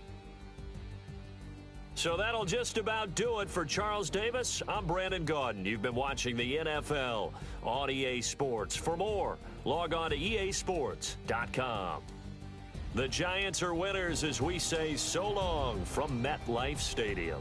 So that'll just about do it for Charles Davis. I'm Brandon Gaudin. You've been watching the NFL on EA Sports. For more, log on to easports.com. The Giants are winners as we say so long from MetLife Stadium.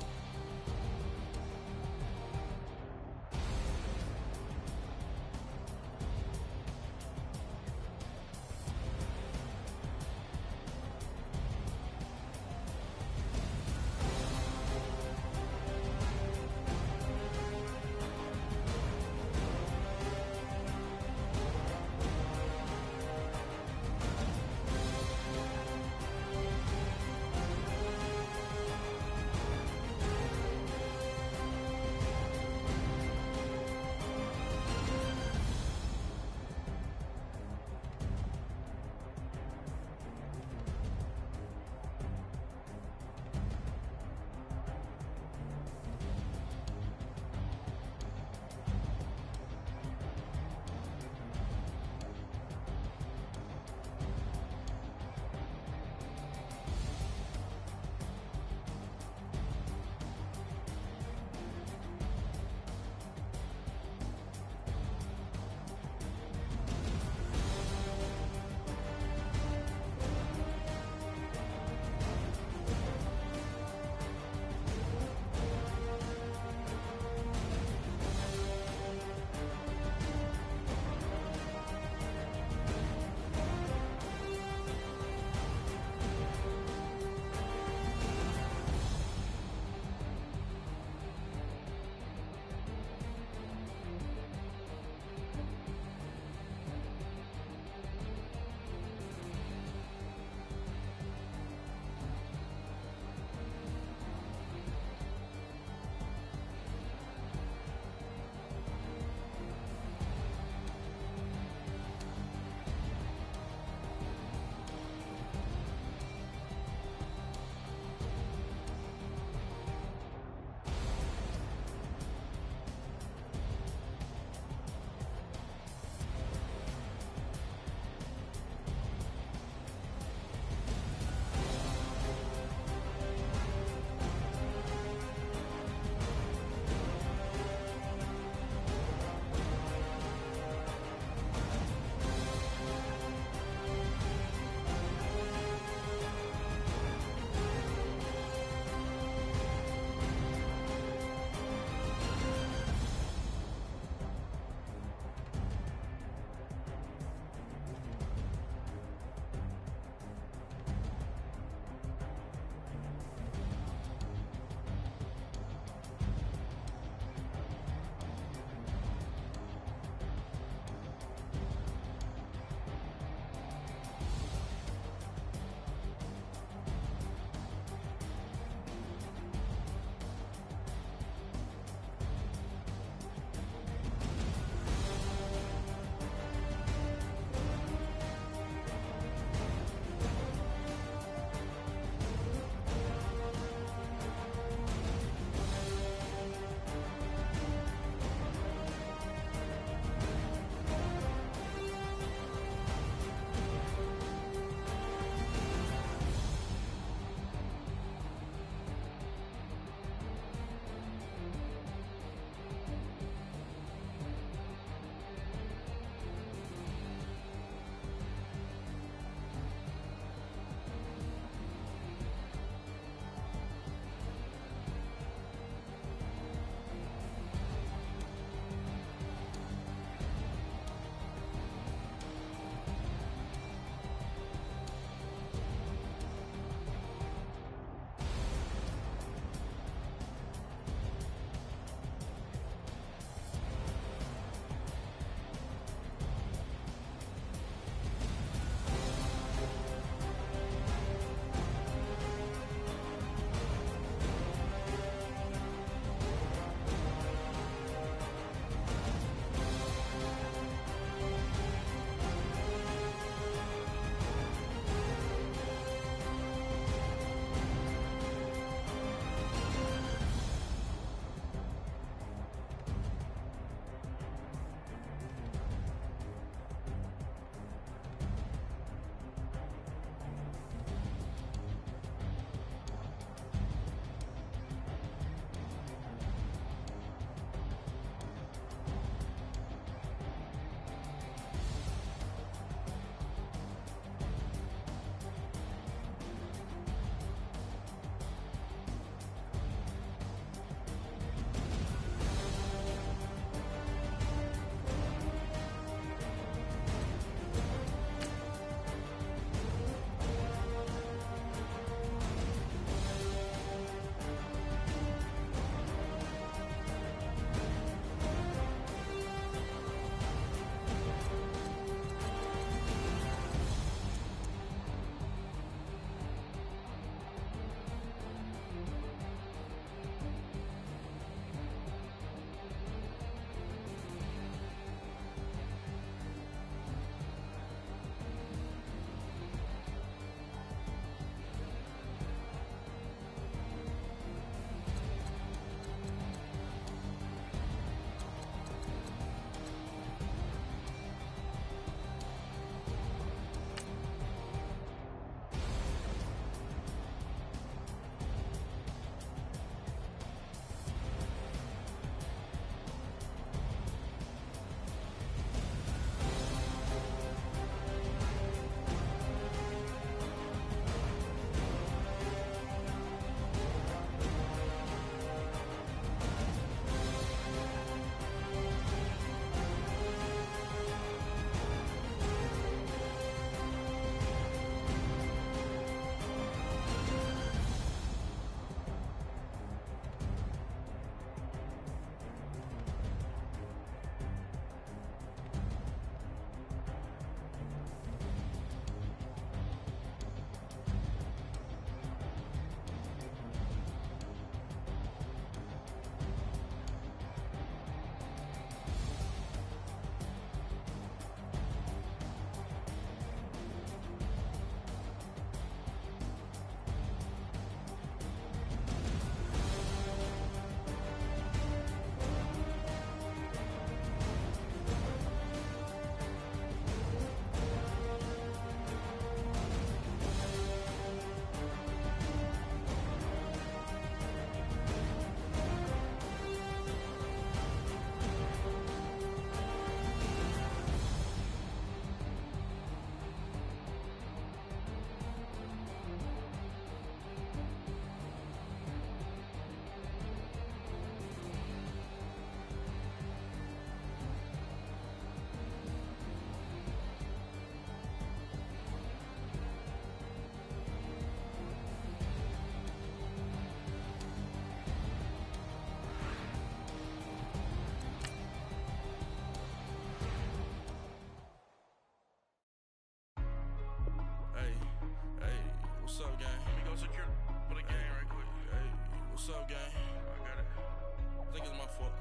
secure for the game right quick. Hey, what's up, gang? I got it. I think it's my fault.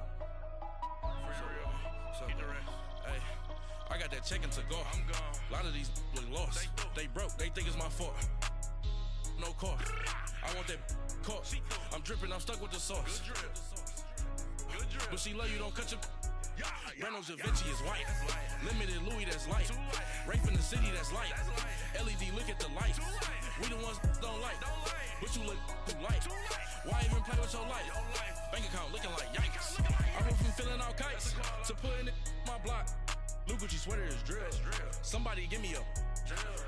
For real. Keep the rest. Hey, I got that check-in to go. I'm gone. A lot of these look lost. They broke. They think it's my fault. No car. I want that caught. I'm dripping. I'm stuck with the sauce. Good drip. Good drip. But she love you. Don't cut your. Reynolds Da Vinci is white. Limited Louis, that's light. Rape in the city, that's light. LED, look at the light. We the ones don't like. But you look too light. Why even play with your life? Bank account looking like yikes. I went from filling out kites to putting it in my block. Blue Gucci sweater is drill. Somebody give me a.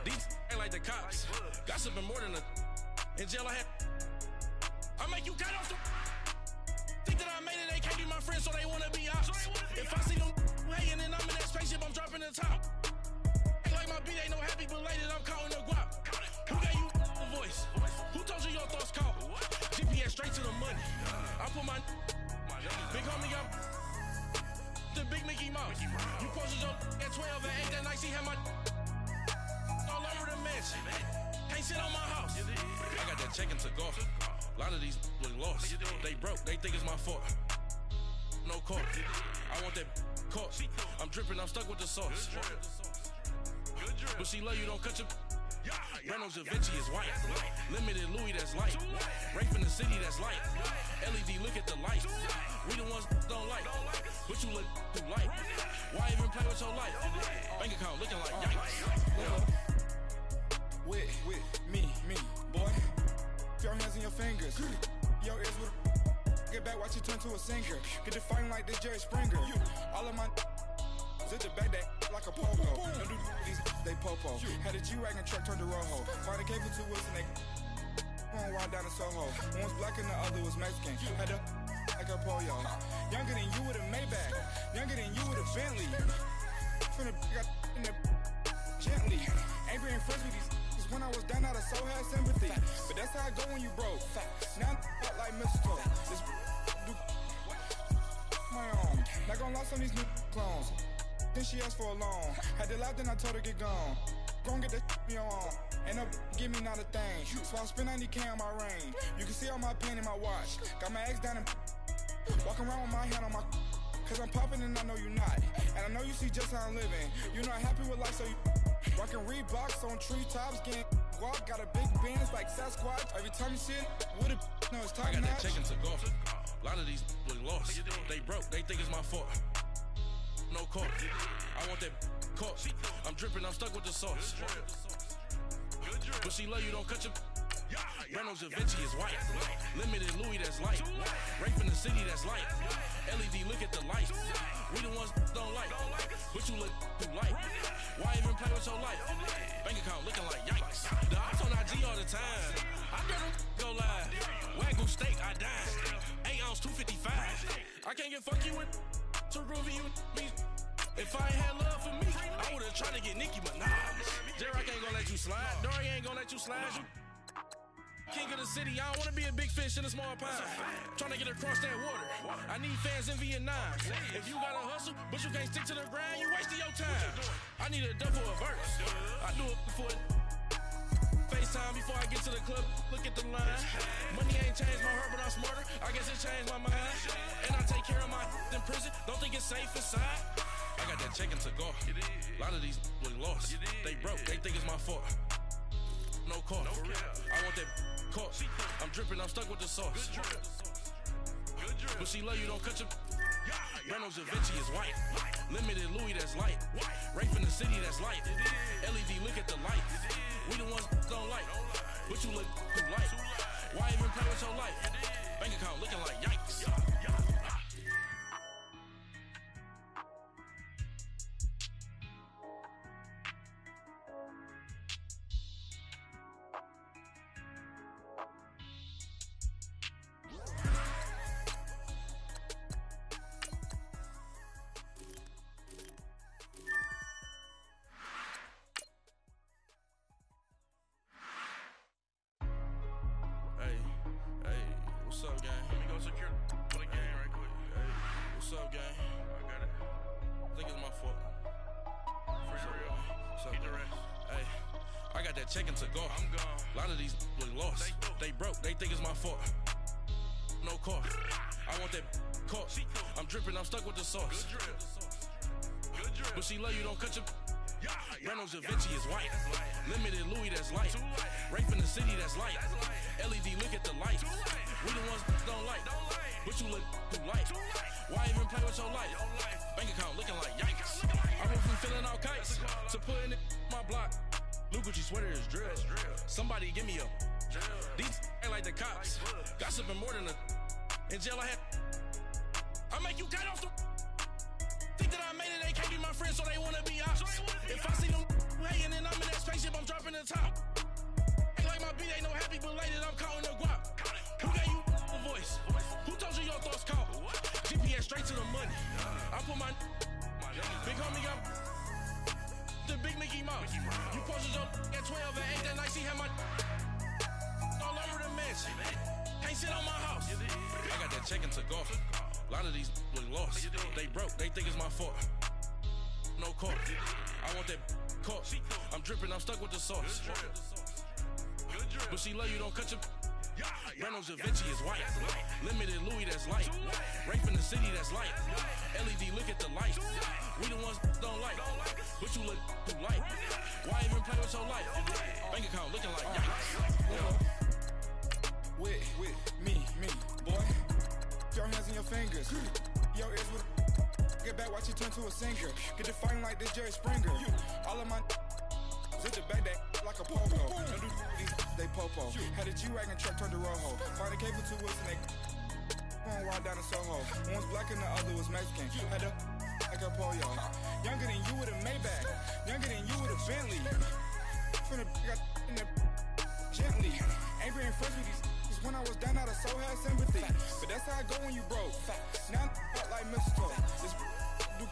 These ain't like the cops. Gossiping more than a. In jail I had. I make you cut off the. Think that I made it, they can't be my friends, so they wanna be ops. If I see them hanging and I'm in that spaceship, I'm dropping the top. Ain't like my beat ain't no happy belated, I'm counting the guap. Who gave you a voice? Who told you your thoughts count? GPS straight to the money. I put my big homie up. The big Mickey Mouse. You posted your at 12 and 8 that night, she had my all over the mansion. Can't sit on my house. I got that check-in to go. A lot of these look lost. They broke. They think it's my fault. No car. I want that caught. I'm dripping. I'm stuck with the sauce. But she love you. Don't cut your. Reynolds Da Vinci is white. Limited Louis, that's light. Rape in the city, that's light. LED, look at the light. We the ones don't like. But you look too light. Why even play with your life? Bank account looking like yikes. With me, boy. Your hands and your fingers. Your ears with get back, watch you turn to a singer. Get it fighting like this Jerry Springer. All of my sit the back that like a pogo. Don't do these they popo. Had a G-Wagon truck turned to Rojo. Find a cable 2 wheels and they going wild down in Soho. One was black and the other was Mexican. Had a like a pollo. Younger than you with a Maybach. Younger than you with a Bentley. From the got in the gently. Ain't being friends with these. When I was down out of soul had sympathy. But that's how I go when you broke. Now I'm like mistletoe. This do my own. Not gonna lie on these new clones. Then she asked for a loan. Had to laugh, then I told her get gone. Gon' get that me on. Ain't no give me not a thing. So I spend 90K on my range. You can see all my pain in my watch. Got my ex down and walking around with my hand on my. Cause I'm popping and I know you not. And I know you see just how I'm living. You're not happy with life, so you rockin' Reeboks on treetops, getting walk, got a big Benz like Sasquatch. Every time you see it, with a no, it's top I got notch. that check-in to go. A lot of these look lost. They broke. They think it's my fault. No car. I want that caught. I'm dripping. I'm stuck with the sauce. But she love you. Don't cut your. Reynolds Da Vinci is white. Limited Louis, that's light. Rape in the city, that's light. LED, look at the light. We the ones don't like. But you look too light. Why even play with your life? Bank account looking like yikes. The ops on IG all the time. I never go live. Wagyu steak, I died. 8 ounce, 255. I can't get fuck you with to groovy you me. If I ain't had love for me, I would've tried to get Nicki Minaj. J-Rock ain't gonna let you slide. Dory ain't gonna let you slide. You king of the city, I don't wanna be a big fish in a small pond. Trying to get across that water. I need fans in Vietnam. If you gotta hustle, but you can't stick to the grind, you wasting your time. I need a dub for a verse. I do it for FaceTime before I get to the club. Look at the line. Money ain't changed my heart, but I'm smarter. I guess it changed my mind. And I take care of my in prison. Don't think it's safe inside. I got that check-in to go. A lot of these look lost. They broke. They think it's my fault. No car. I want that caught. I'm dripping. I'm stuck with the sauce. But she love you. Don't cut your. Reynolds Da Vinci is white. Limited Louis, that's light. Rape in the city, that's light. LED, look at the light. We the ones don't like. But you look too light. Why even play with your life? Bank account looking like yikes. Hey, what's up, gang? Let me go secure. that check-in to go. I'm gone. A lot of these was lost. They broke. They think it's my fault. No car. I want that caught. I'm dripping. I'm stuck with the sauce. Good drip. But she love you. Don't cut your. Reynolds Da Vinci is white. Limited Louis, that's light. Rape in the city, that's light. LED, look at the lights. We the ones don't like. But you look too light. Why even play with your life? Bank account looking like yikes. I went from filling out kites to putting it in my block. Blue Gucci sweater is drill. Somebody give me a. These ain't like the cops. Gossiping more than a. In jail I had. I make you cut off the. Think that I made it, they can't be my friends, so they wanna be ops. If I see them hating and I'm in that spaceship, I'm dropping the top. Ain't like my beat ain't no happy, but later I'm counting the guap. Who gave you a voice? Who told you your thoughts count? GPS straight to the money. I put my big homie got the big Mickey Mouse. You posted your at 12 and 8 that night, she had my all over the mansion. Can't sit on my house. I got that check-in to go. A lot of these was lost. They broke. They think it's my fault. No car. I want that caught. I'm dripping. I'm stuck with the sauce. But she love you. Don't cut your. Reynolds Da Vinci is white. Limited Louis, that's light. Rape in the city, that's light. LED, look at the lights. We the ones don't like. But you look too light. Why even play with your life? Bank account looking like yikes. With me, boy. Your hands in your fingers. Your ears with get back, watch you turn to a singer. Get to fighting like this Jerry Springer. All of my zip the back that like a popo. Don't do these, they popo. Had a G-Wagon truck turned to Rojo. Find a cable 2 wheels and they on ride down in Soho. One was black and the other was Mexican. Had a like a polio. Younger than you with a Maybach. Younger than you with a Bentley. From the got in the gently. Ain't being friends with these. When I was down out of soul had sympathy. But that's how I go when you broke. Now I'm like mistletoe. This do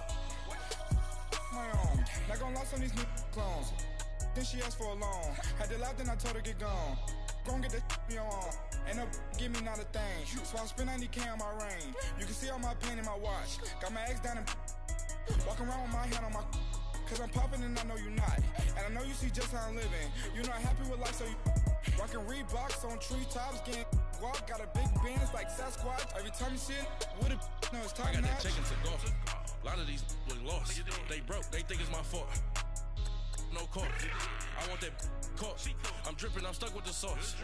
my own. Not gonna lost on these new clones. Then she asked for a loan. Had to laugh, then I told her get gone. Gon' get that me on. Ain't no give me not a thing. So I spend 90K on my range. You can see all my pain in my watch. Got my ex down and walking around with my hand on my. Cause I'm popping and I know you not. And I know you see just how I'm living. You're not happy with life, so you. Rockin' Reeboks on treetops, getting walk, got a big band, it's like Sasquatch. Every time you see it, with a no, it's top I got notch. that check-in to go. A lot of these was lost. They broke, they think it's my fault. No car. I want that caught. I'm dripping, I'm stuck with the sauce.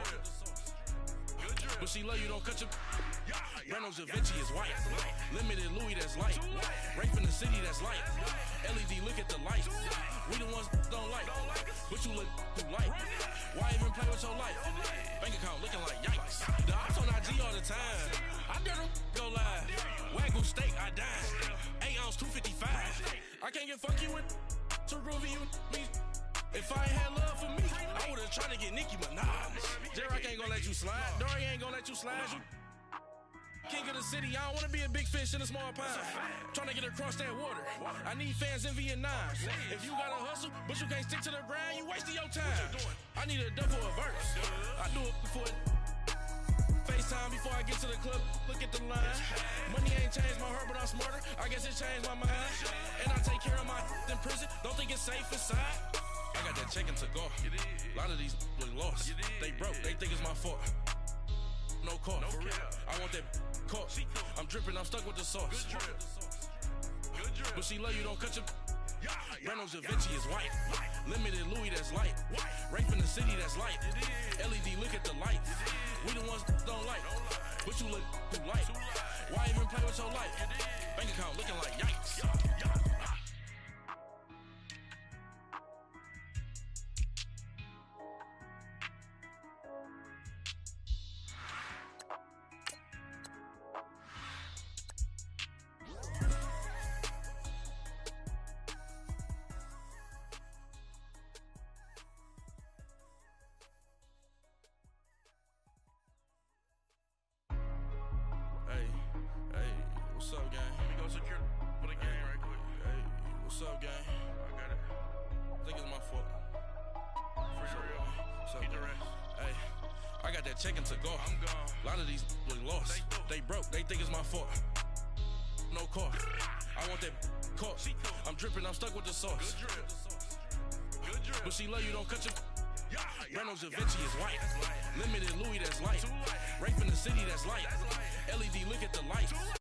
But she love you, don't cut your. Reynolds Da Vinci is white. Limited Louis, that's light. Rape in the city, that's light. LED, look at the lights. We the ones don't like. But you look too light. Why even play with your life? Bank account looking like yikes. The ops on IG all the time. I dare them go live. Wagyu steak, I dine. 8 ounce, 255. I can't get funky with too groovy you me. If I ain't had love for me, I would've tried to get Nicki Minaj. Derek ain't gonna let you slide. Dory ain't gonna let you slide. You king of the city, I don't wanna be a big fish in a small pond. Trying to get across that water. I need fans in Vietnam. If you gotta hustle, but you can't stick to the grind, you wasting your time. I need a double a verse. I do it before FaceTime before I get to the club. Look at the line. Money ain't changed my heart, but I'm smarter. I guess it changed my mind. And I take care of my in prison. Don't think it's safe inside. I got that check-in to go. A lot of these was lost. They broke. They think it's my fault. No car. For real. I want that caught. I'm dripping. I'm stuck with the sauce. But she love you. Don't cut your. Reynolds Da Vinci is white. Limited Louis, that's light. Rape in the city, that's light. LED, look at the lights. We the ones don't like. But you look too light. Why even play with your life? Bank account looking like yikes. What's up, gang? Let me go secure for the game right quick. Hey, what's up, gang? I got it. I think it's my fault. For real. What's up, keep the rest. Hey, I got that check-in to go. I'm gone. A lot of these was lost. They broke. They think it's my fault. No car. I want that caught. I'm dripping. I'm stuck with the sauce. Good drip. But she love you. Don't cut your. Brando Da Vinci is white. Limited Louis, that's light. Rape in the city, that's light. LED, look at the lights.